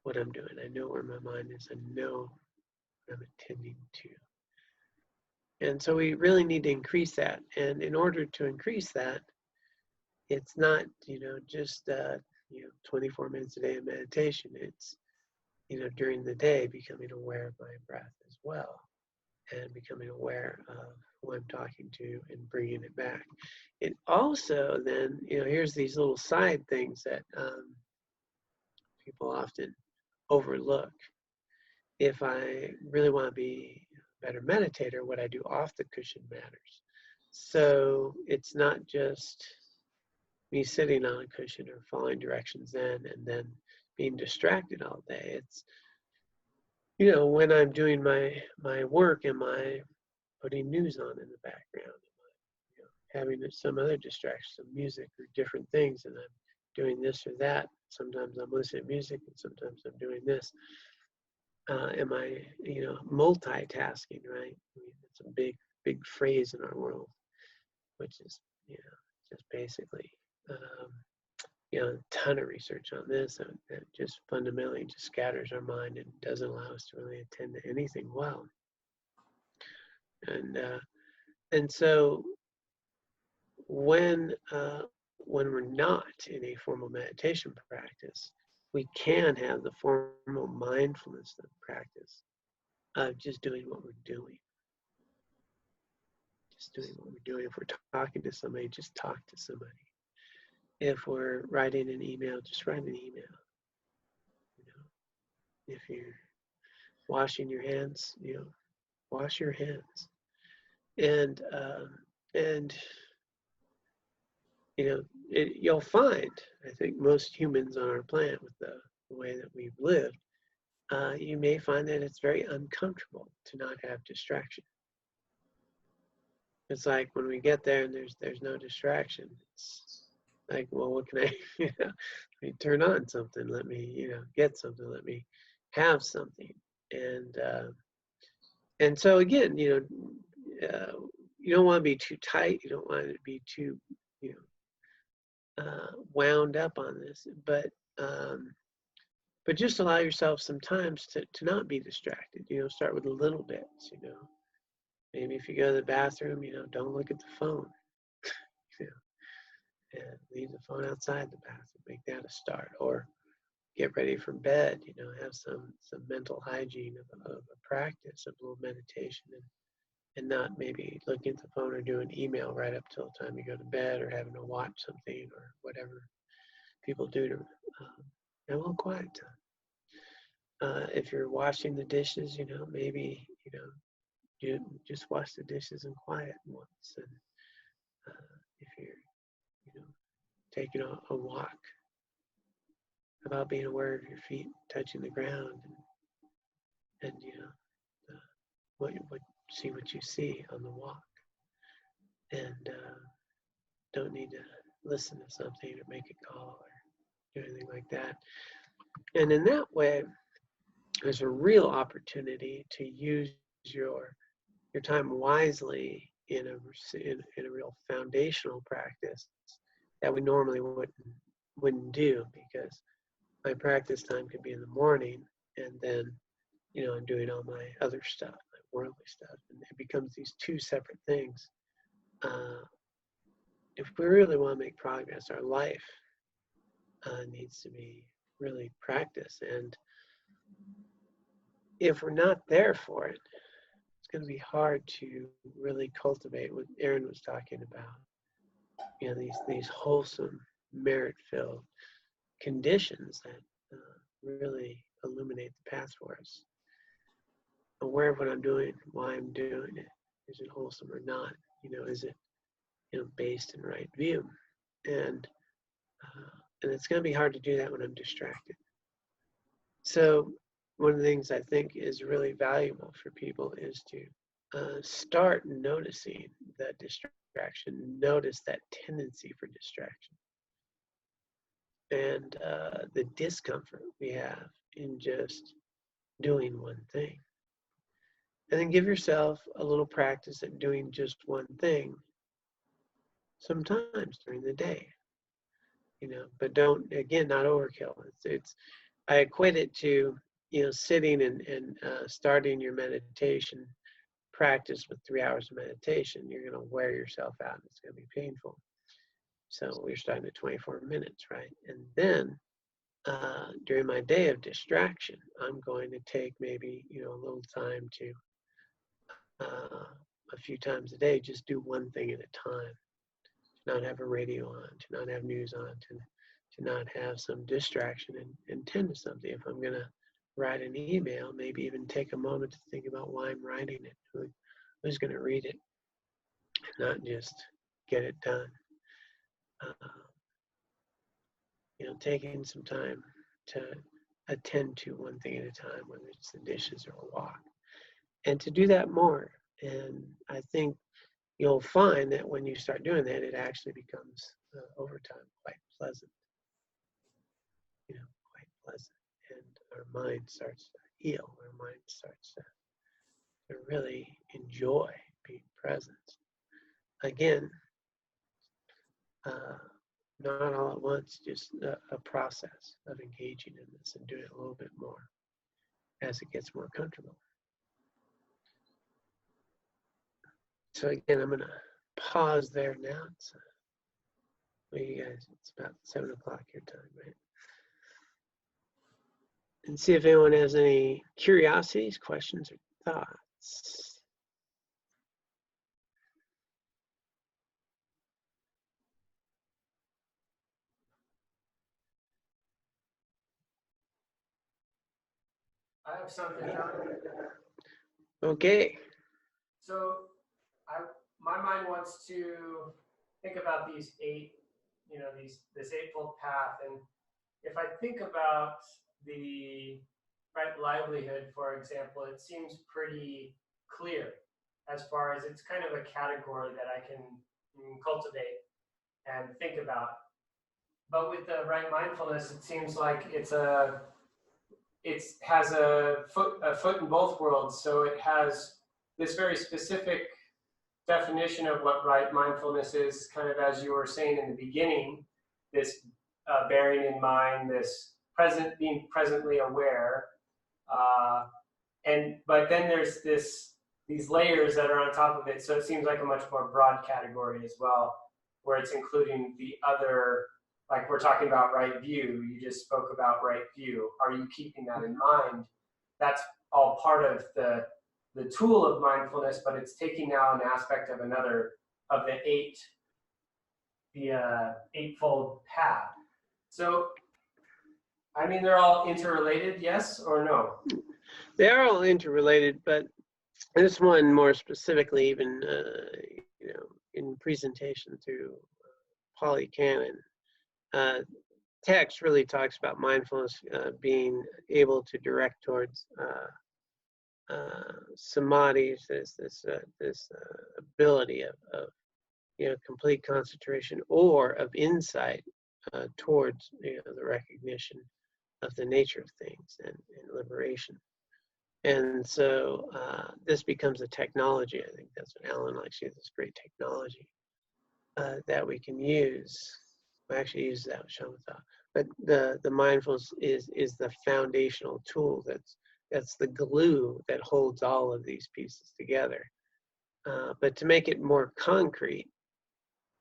what I'm doing. I know where my mind is. I know what I'm attending to. And so we really need to increase that. And in order to increase that, it's not, just 24 minutes a day of meditation. It's, during the day, becoming aware of my breath as well, and becoming aware of who I'm talking to and bringing it back. It also then, here's these little side things that people often overlook. If I really want to be a better meditator, what I do off the cushion matters. So it's not just me sitting on a cushion or following directions in and then being distracted all day. It's, when I'm doing my work, am I putting news on in the background? Am I, having some other distraction, some music or different things, and I'm doing this or that. Sometimes I'm listening to music and sometimes I'm doing this. Am I, multitasking, right? I mean, it's a big phrase in our world, which is, just basically, a ton of research on this that just fundamentally just scatters our mind and doesn't allow us to really attend to anything well. And so when we're not in a formal meditation practice, we can have the formal mindfulness practice of just doing what we're doing. Just doing what we're doing. If we're talking to somebody, just talk to somebody. If we're writing an email, just write an email. If you're washing your hands, wash your hands. And you'll find, I think most humans on our planet, with the way that we've lived, you may find that it's very uncomfortable to not have distraction. It's like when we get there and there's no distraction, it's like, well, what can I, let me turn on something, let me, get something, let me have something. And so again, you don't want to be too tight, you don't want to be too, wound up on this, but just allow yourself sometimes to not be distracted. Start with little bits. maybe if you go to the bathroom, don't look at the phone. You know, and leave the phone outside the bathroom. Make that a start. Or get ready for bed. Have some mental hygiene of a practice of a little meditation, and not maybe looking at the phone or doing email right up till the time you go to bed, or having to watch something or whatever people do to have a little quiet time. If you're washing the dishes, maybe you just wash the dishes in quiet once. And if you're taking a walk, about being aware of your feet touching the ground, and what see what you see on the walk, and don't need to listen to something or make a call or do anything like that. And in that way, there's a real opportunity to use your time wisely in a real foundational practice that we normally wouldn't do, because my practice time could be in the morning, and then I'm doing all my other stuff, my worldly stuff, and it becomes these two separate things. If we really want to make progress, our life needs to be really practice, and if we're not there for it, it's going to be hard to really cultivate what Aaron was talking about. These wholesome, merit-filled conditions that really illuminate the path for us. Aware of what I'm doing, why I'm doing it. Is it wholesome or not? Is it based in right view? And it's going to be hard to do that when I'm distracted. So one of the things I think is really valuable for people is to start noticing that distraction, notice that tendency for distraction, and the discomfort we have in just doing one thing. And then give yourself a little practice at doing just one thing sometimes during the day. But don't, again, not overkill. I equate it to, sitting and starting your meditation practice with 3 hours of meditation. You're going to wear yourself out, and it's going to be painful. So we're starting at 24 minutes, right? And then during my day of distraction, I'm going to take maybe, a little time to, a few times a day, just do one thing at a time. To not have a radio on, to not have news on, to not have some distraction, and tend to something. If I'm going to write an email, maybe even take a moment to think about why I'm writing it, who's going to read it, not just get it done. Taking some time to attend to one thing at a time, whether it's the dishes or a walk, and to do that more. And I think you'll find that when you start doing that, it actually becomes over time quite pleasant. Quite pleasant, and our mind starts to heal. Our mind starts to really enjoy being present. Again, not all at once, just a process of engaging in this and doing it a little bit more as it gets more comfortable. So again, I'm going to pause there now. Well, you guys, it's about 7 o'clock your time, right? And see if anyone has any curiosities, questions, or thoughts. I have something, John. Okay. So my mind wants to think about these this Eightfold Path. And if I think about the right livelihood, for example, it seems pretty clear as far as it's kind of a category that I can cultivate and think about. But with the right mindfulness, it seems like it has a foot in both worlds. So it has this very specific definition of what right mindfulness is, kind of as you were saying in the beginning, this bearing in mind, this being presently aware, but then there's this these layers that are on top of it. So it seems like a much more broad category as well, where it's including the other, like we're talking about right view. You just spoke about right view. Are you keeping that in mind? That's all part of the tool of mindfulness, but it's taking now an aspect of another of the Eightfold Path. So, I mean, they're all interrelated, yes or no? They are all interrelated, but this one more specifically, even in presentation through Pali Canon, text really talks about mindfulness being able to direct towards samadhi, this ability of complete concentration or of insight towards the recognition of the nature of things and liberation. And so this becomes a technology. I think that's what Alan likes to use, this great technology that we can use. I actually use that with shamatha. But the mindfulness is the foundational tool that's the glue that holds all of these pieces together. But to make it more concrete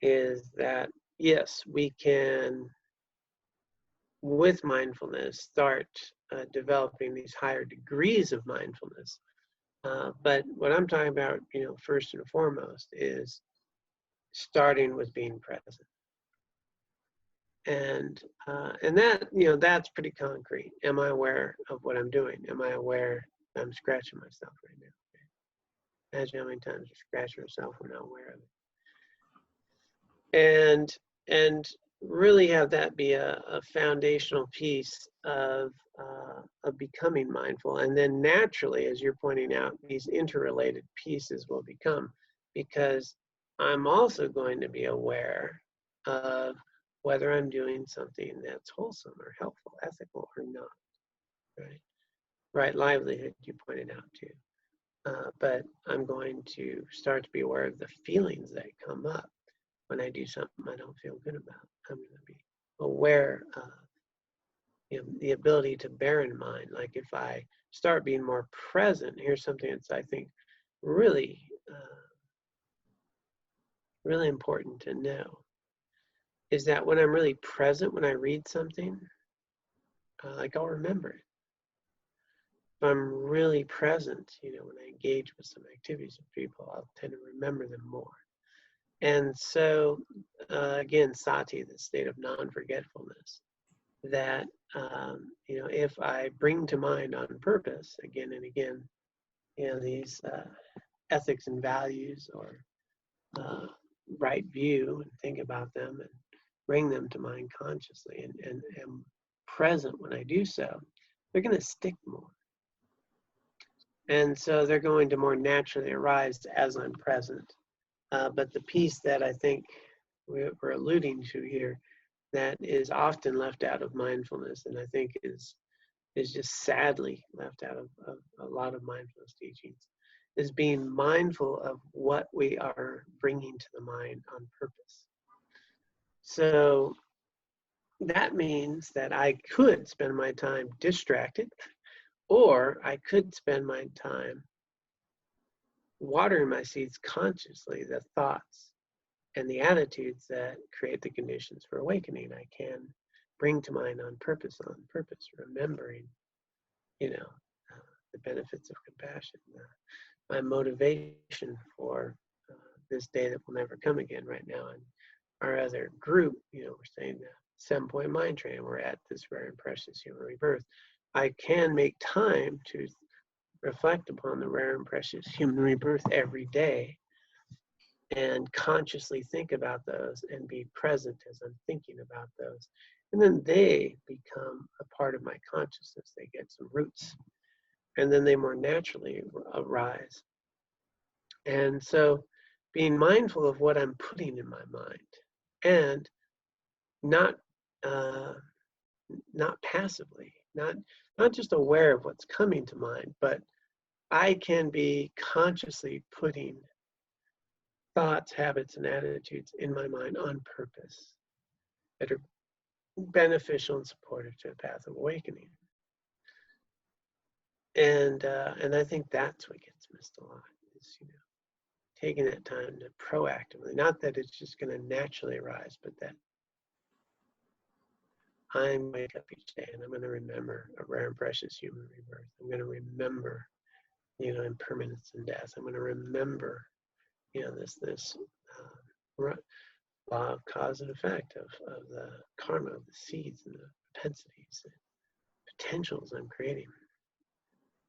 is that, yes, we can, with mindfulness, start developing these higher degrees of mindfulness. But what I'm talking about, first and foremost, is starting with being present. And that, that's pretty concrete. Am I aware of what I'm doing? Am I aware I'm scratching myself right now? Okay. Imagine how many times you scratch yourself when not aware of it. And really have that be a foundational piece of becoming mindful. And then naturally, as you're pointing out, these interrelated pieces will become, because I'm also going to be aware of whether I'm doing something that's wholesome or helpful, ethical or not, right? Right livelihood, you pointed out too. But I'm going to start to be aware of the feelings that come up when I do something I don't feel good about. I'm going to be aware of the ability to bear in mind. Like if I start being more present, here's something that's, I think, really, really important to know, is that when I'm really present, when I read something, like I'll remember it. If I'm really present, when I engage with some activities with people, I'll tend to remember them more. And so, again, sati, the state of non-forgetfulness, that, if I bring to mind on purpose, again and again, these ethics and values or right view, and think about them and bring them to mind consciously and am present when I do so, they're going to stick more. And so they're going to more naturally arise as I'm present. But the piece that I think we're alluding to here that is often left out of mindfulness, and I think is just sadly left out of a lot of mindfulness teachings, is being mindful of what we are bringing to the mind on purpose. So that means that I could spend my time distracted, or I could spend my time watering my seeds consciously, the thoughts and the attitudes that create the conditions for awakening. I can bring to mind on purpose, remembering, the benefits of compassion, my motivation for this day that will never come again right now. And our other group, we're saying the 7-point mind training, we're at this rare and precious human rebirth. I can make time to reflect upon the rare and precious human rebirth every day and consciously think about those and be present as I'm thinking about those. And then they become a part of my consciousness. They get some roots, and then they more naturally arise. And so being mindful of what I'm putting in my mind, and not passively, not just aware of what's coming to mind, but I can be consciously putting thoughts, habits, and attitudes in my mind on purpose that are beneficial and supportive to a path of awakening. And I think that's what gets missed a lot, is is, taking that time to proactively, not that it's just going to naturally arise, but that I wake up each day and I'm going to remember a rare and precious human rebirth. I'm going to remember, impermanence and death. I'm going to remember, this law of cause and effect of the karma, of the seeds and the propensities, the potentials I'm creating.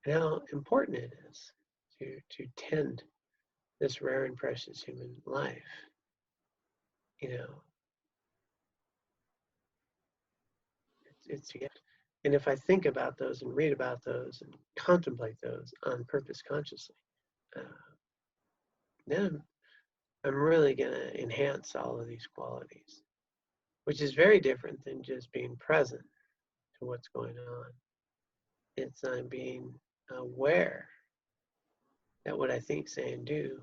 And how important it is to tend this rare and precious human life. It's a gift. And if I think about those and read about those and contemplate those on purpose consciously, then I'm really going to enhance all of these qualities, which is very different than just being present to what's going on. It's I'm being aware that what I think, say, and do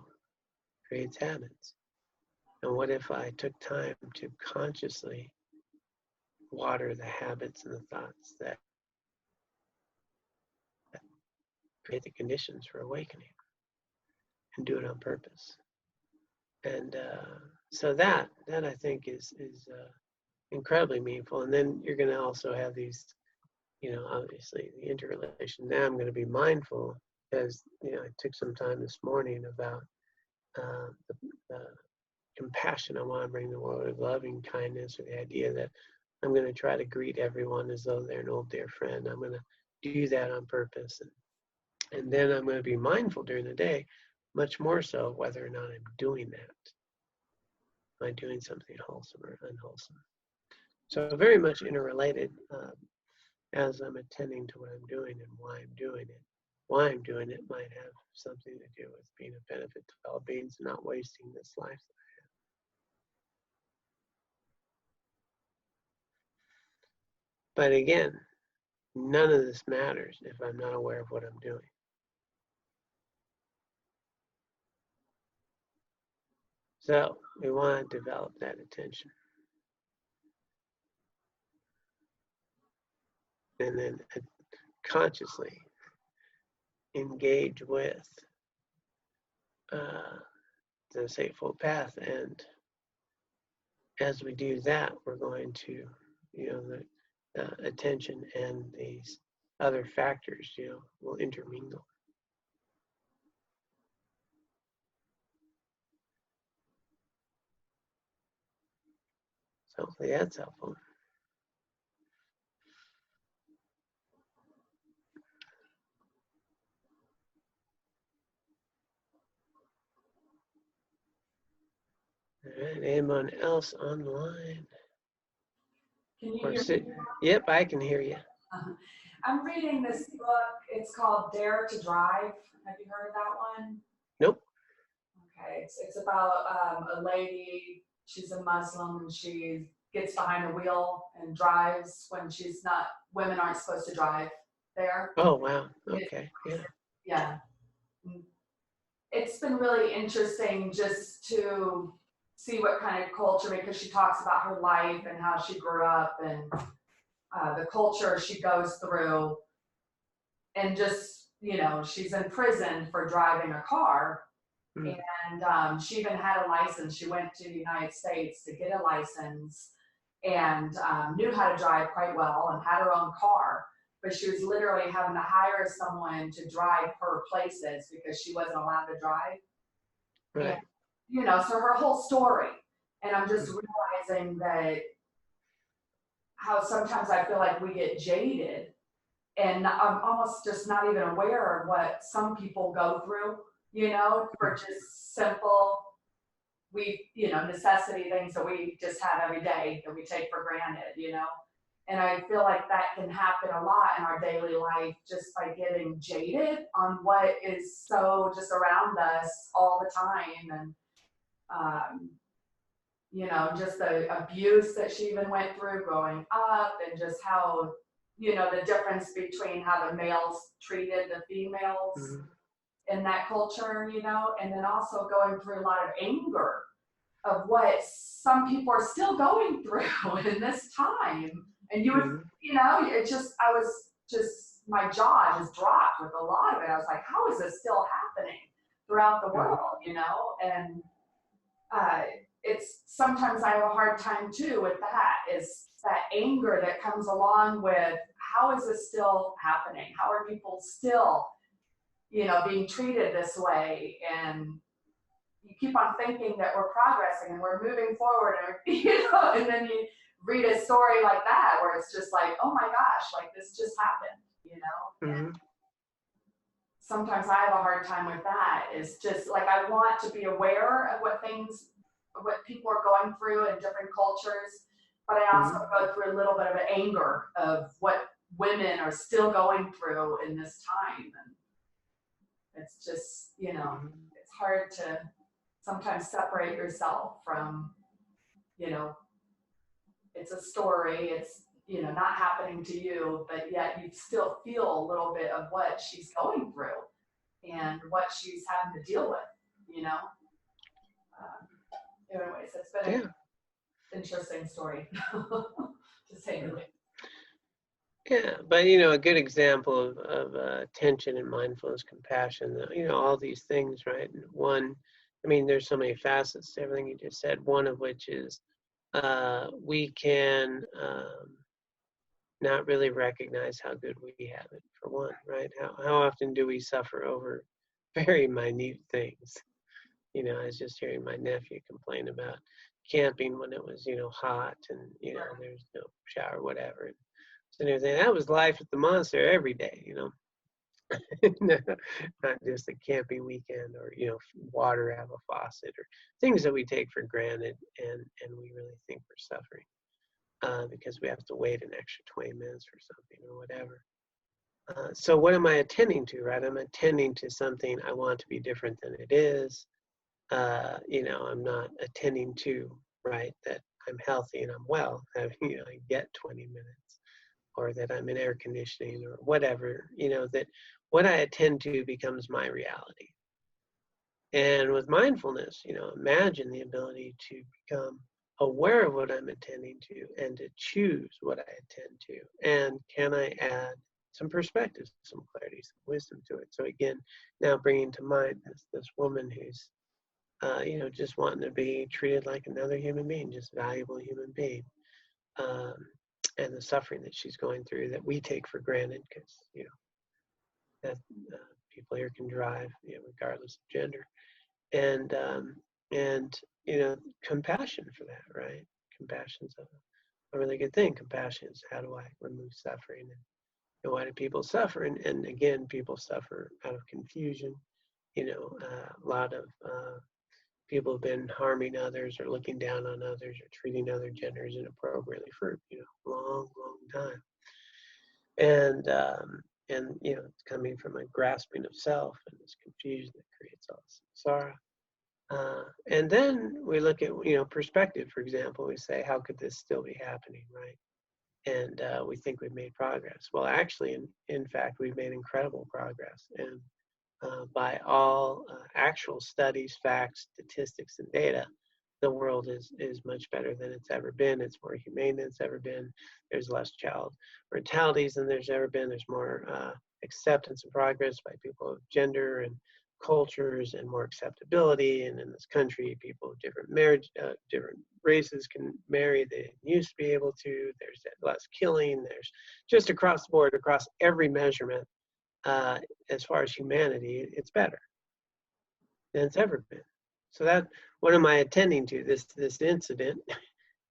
creates habits. And what if I took time to consciously water the habits and the thoughts that create the conditions for awakening, and do it on purpose? And so that I think is incredibly meaningful. And then you're going to also have these, obviously the interrelation. Now I'm going to be mindful, as I took some time this morning about the compassion I want to bring to the world, or loving kindness, or the idea that I'm going to try to greet everyone as though they're an old dear friend. I'm going to do that on purpose. And then I'm going to be mindful during the day, much more so, whether or not I'm doing that. Am I doing something wholesome or unwholesome? So very much interrelated as I'm attending to what I'm doing and why I'm doing it. Why I'm doing it might have something to do with being a benefit to fellow beings and not wasting this life that I have. But again, none of this matters if I'm not aware of what I'm doing. So we want to develop that attention. And then consciously engage with this Eightfold Path. And as we do that, we're going to, the attention and these other factors, will intermingle. So hopefully that's helpful. All right, anyone else online? Can you hear me? Yep, I can hear you. I'm reading this book. It's called Dare to Drive. Have you heard of that one? Nope. Okay, it's about a lady. She's a Muslim, and she gets behind the wheel and drives when women aren't supposed to drive there. Oh, wow. Okay, yeah. Yeah. It's been really interesting just to see what kind of culture, because she talks about her life and how she grew up and the culture she goes through, and just, she's in prison for driving a car. And she even had a license. She went to the United States to get a license and knew how to drive quite well and had her own car, but she was literally having to hire someone to drive her places because she wasn't allowed to drive. Right. And, so her whole story. And I'm just realizing that how sometimes I feel like we get jaded, and I'm almost just not even aware of what some people go through, for just simple, necessity things that we just have every day that we take for granted, And I feel like that can happen a lot in our daily life just by getting jaded on what is so just around us all the time. And, just the abuse that she even went through growing up, and just how, the difference between how the males treated the females in that culture, and then also going through a lot of anger of what some people are still going through in this time. And you would, my jaw just dropped with a lot of it. I was like, how is this still happening? throughout the world, you know, and it's sometimes I have a hard time too with that, is that anger that comes along with how is this still happening? How are people still, you know, being treated this way? And you keep on thinking that we're progressing and we're moving forward, and, you know, and then you read a story like that where it's just like, oh my gosh, like this just happened, you know? Mm-hmm. And sometimes I have a hard time with that. Is just like I want to be aware of what people are going through in different cultures, but I also go through a little bit of an anger of what women are still going through in this time. And it's just, you know, it's hard to sometimes separate yourself from, you know, it's a story, it's, you know, not happening to you, but yet you still feel a little bit of what she's going through and what she's having to deal with, you know. Anyways, it's been an interesting story, to say the least. Yeah, but you know, a good example of attention and mindfulness, compassion, you know, all these things, right? And one, I mean, there's so many facets to everything you just said. One of which is we can not really recognize how good we have it, for one, right? How often do we suffer over very minute things? You know, I was just hearing my nephew complain about camping when it was, you know, hot and, you know, there's no shower, whatever. And everything. That was life at the monastery every day, you know. Not just a camping weekend or, you know, water out of a faucet or things that we take for granted and we really think we're suffering because we have to wait an extra 20 minutes for something or whatever. So what am I attending to, right? I'm attending to something I want to be different than it is. You know, I'm not attending to, right, that I'm healthy and I'm well. You know, I get 20 minutes, or that I'm in air conditioning, or whatever. You know, that what I attend to becomes my reality. And with mindfulness, you know, imagine the ability to become aware of what I'm attending to and to choose what I attend to. And can I add some perspective, some clarity, some wisdom to it? So again, now bringing to mind this woman who's you know, just wanting to be treated like another human being, just valuable human being, and the suffering that she's going through that we take for granted because, you know, that people here can drive, you know, regardless of gender, and you know, compassion for that, right? Compassion's a really good thing. Compassion is how do I remove suffering, and why do people suffer? And again, people suffer out of confusion. You know, a lot of people have been harming others or looking down on others or treating other genders inappropriately for, you know, long time. And you know, it's coming from a grasping of self and this confusion that creates all this sorrow. And then we look at, you know, perspective, for example. We say, how could this still be happening, right? And we think we've made progress. Well, actually, in fact, we've made incredible progress. And by all actual studies, facts, statistics, and data, the world is much better than it's ever been. It's more humane than it's ever been. There's less child mortalities than there's ever been. There's more acceptance and progress by people of gender and cultures, and more acceptability. And in this country, people of different marriage, different races can marry. They used to be able to. There's less killing. There's just across the board, across every measurement. As far as humanity, it's better than it's ever been. So that, what am I attending to? This incident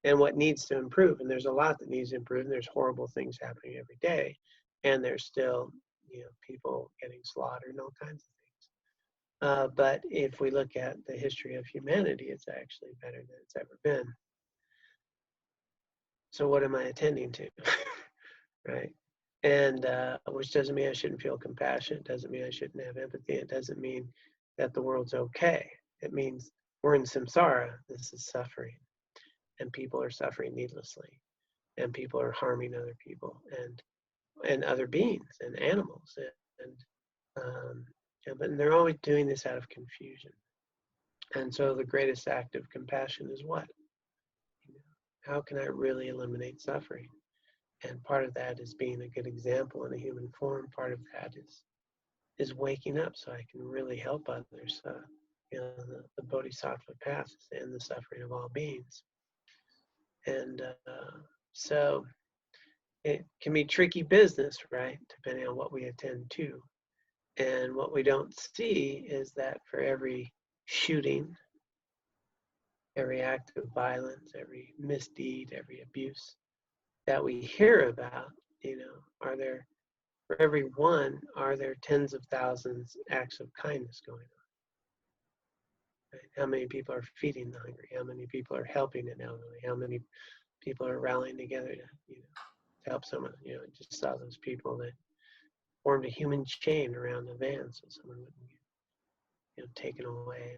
and what needs to improve. And there's a lot that needs to improve. And there's horrible things happening every day. And there's still, you know, people getting slaughtered and all kinds of things. But if we look at the history of humanity, it's actually better than it's ever been. So what am I attending to? Right? And which doesn't mean I shouldn't feel compassion. It doesn't mean I shouldn't have empathy. It doesn't mean that the world's okay. It means we're in samsara. This is suffering. And people are suffering needlessly. And people are harming other people and other beings and animals. But they're always doing this out of confusion. And so the greatest act of compassion is what? You know, how can I really eliminate suffering? And part of that is being a good example in a human form. Part of that is is waking up so I can really help others. The Bodhisattva path is to end the suffering of all beings. And so it can be tricky business, right? Depending on what we attend to. And what we don't see is that for every shooting, every act of violence, every misdeed, every abuse that we hear about, for every one, are there tens of thousands acts of kindness going on? Right? How many people are feeding the hungry? How many people are helping an elderly? How many people are rallying together to help someone? Just saw those people that formed a human chain around the van so someone wouldn't get taken away.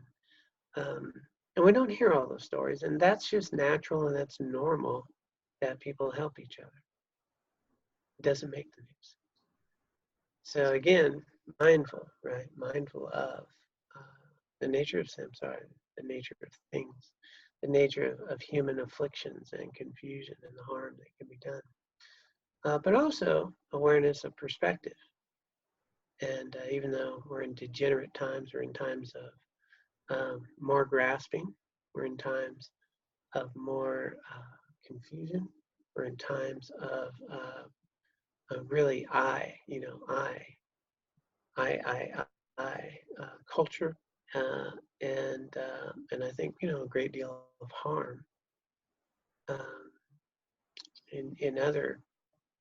And we don't hear all those stories, and that's just natural and that's normal that people help each other. It doesn't make the news. So again, mindful, right? Mindful of the nature of samsara, the nature of things, the nature of human afflictions and confusion and the harm that can be done. But also awareness of perspective. And even though we're in degenerate times, we're in times of more grasping, we're in times of more confusion, we're in times of really I culture, and I think a great deal of harm in other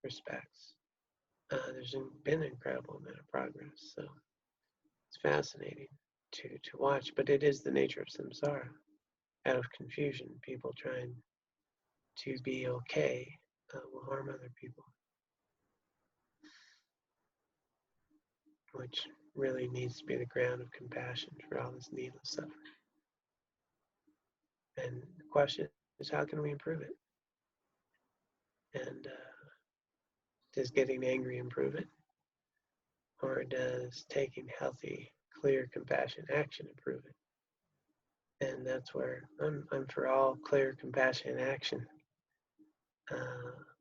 respects. There's been an incredible amount of progress, so it's fascinating to watch. But it is the nature of samsara. Out of confusion, people trying to be okay will harm other people, which really needs to be the ground of compassion for all this needless suffering. And the question is, how can we improve it? And does getting angry improve it? Or does taking healthy, clear, compassionate action improve it? And that's where I'm for all clear, compassionate action,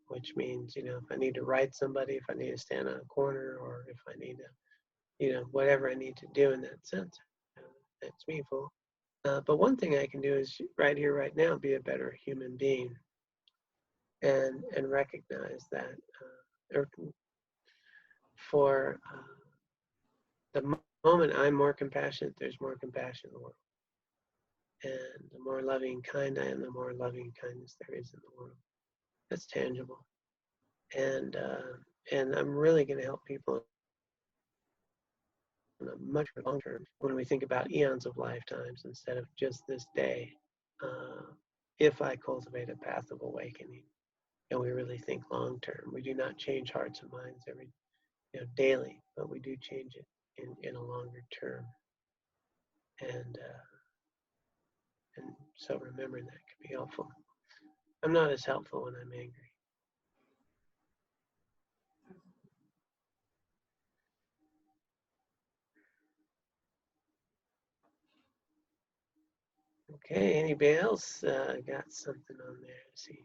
which means, if I need to write somebody, if I need to stand on a corner, or if I need to, whatever I need to do in that sense, that's meaningful. But one thing I can do is right here, right now, be a better human being, and recognize that for the moment I'm more compassionate, there's more compassion in the world. And the more loving kind I am, the more loving kindness there is in the world. That's tangible. And I'm really going to help people on a much long term when we think about eons of lifetimes instead of just this day. If I cultivate a path of awakening, and we really think long term, we do not change hearts and minds daily, but we do change it in a longer term. And so remembering that can be helpful. I'm not as helpful when I'm angry. Okay, anybody else got something on there? Let's see.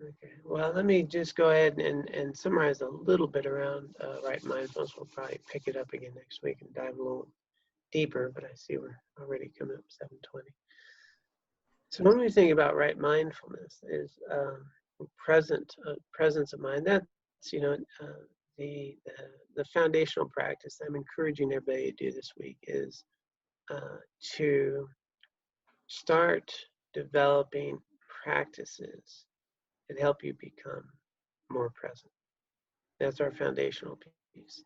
Okay, well, let me just go ahead and summarize a little bit around Right Mindfulness. We'll probably pick it up again next week and dive a little deeper, but I see we're already coming up 7:20. So when we think about Right Mindfulness is presence of mind. That's the foundational practice I'm encouraging everybody to do this week is to start developing practices that help you become more present. That's our foundational piece.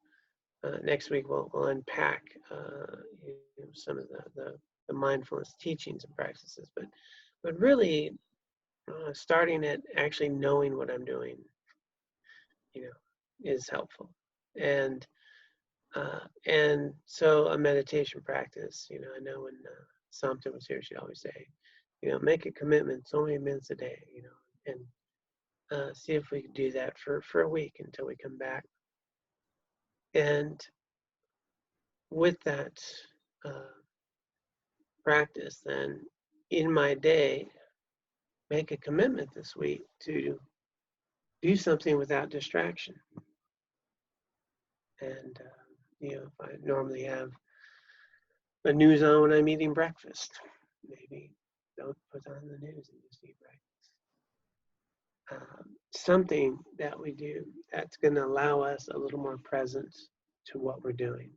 Next week we'll unpack some of the mindfulness teachings and practices, but really starting at actually knowing what I'm doing, is helpful. And so a meditation practice, I know when Samta was here, she'd always say, make a commitment so many minutes a day, and see if we can do that for a week until we come back. And with that practice, then in my day, make a commitment this week to do something without distraction. And, if I normally have the news on when I'm eating breakfast, maybe don't put on the news and just eat breakfast. Something that we do that's going to allow us a little more presence to what we're doing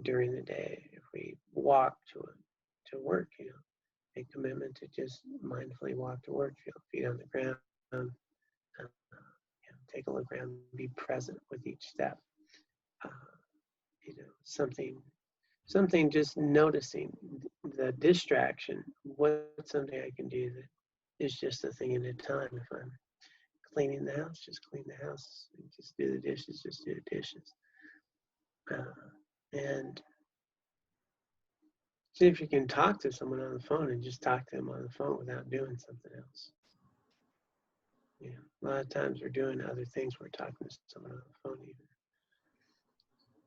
during the day. If we walk to work, make a commitment to just mindfully walk to work, feet on the ground, take a look around, be present with each step. Something just noticing the distraction. What's something I can do that is just a thing at a time? If I'm cleaning the house, just clean the house. Just do the dishes, just do the dishes. And see if you can talk to someone on the phone and just talk to them on the phone without doing something else. A lot of times we're doing other things. We're talking to someone on the phone even.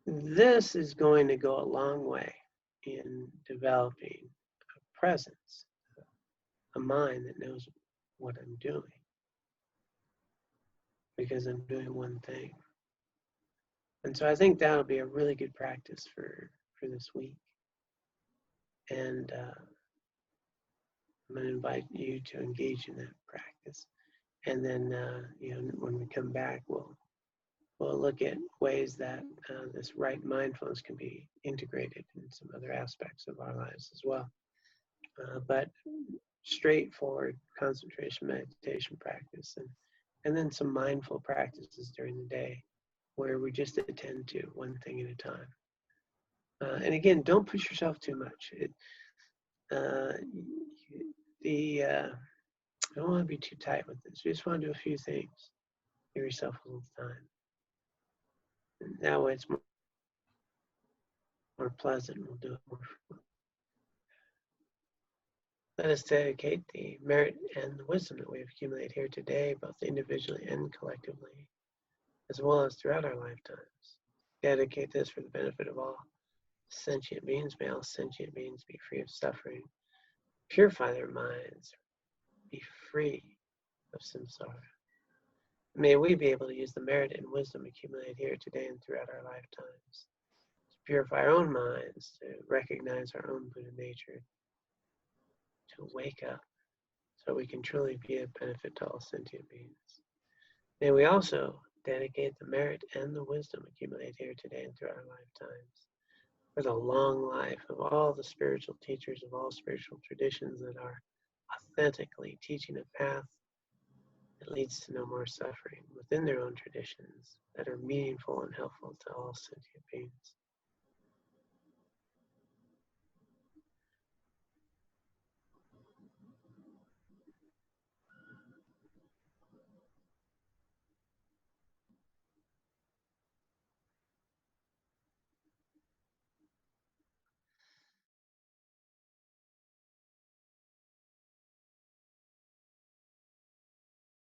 This is going to go a long way in developing a presence, a mind that knows what I'm doing, because I'm doing one thing. And so I think that'll be a really good practice for this week. And I'm going to invite you to engage in that practice. And then, when we come back, we'll look at ways that this right mindfulness can be integrated in some other aspects of our lives as well. But straightforward concentration meditation practice, and then some mindful practices during the day where we just attend to one thing at a time. And again, don't push yourself too much. I don't want to be too tight with this. You just want to do a few things. Give yourself a little time. And that way it's more pleasant. We'll do it more frequently. Let us dedicate the merit and the wisdom that we have accumulated here today, both individually and collectively, as well as throughout our lifetimes. Dedicate this for the benefit of all sentient beings. May all sentient beings be free of suffering, purify their minds, be free of samsara. May we be able to use the merit and wisdom accumulated here today and throughout our lifetimes to purify our own minds, to recognize our own Buddha nature, to wake up so we can truly be of benefit to all sentient beings. May we also dedicate the merit and the wisdom accumulated here today and throughout our lifetimes for the long life of all the spiritual teachers of all spiritual traditions that are authentically teaching a path that leads to no more suffering within their own traditions that are meaningful and helpful to all sentient beings.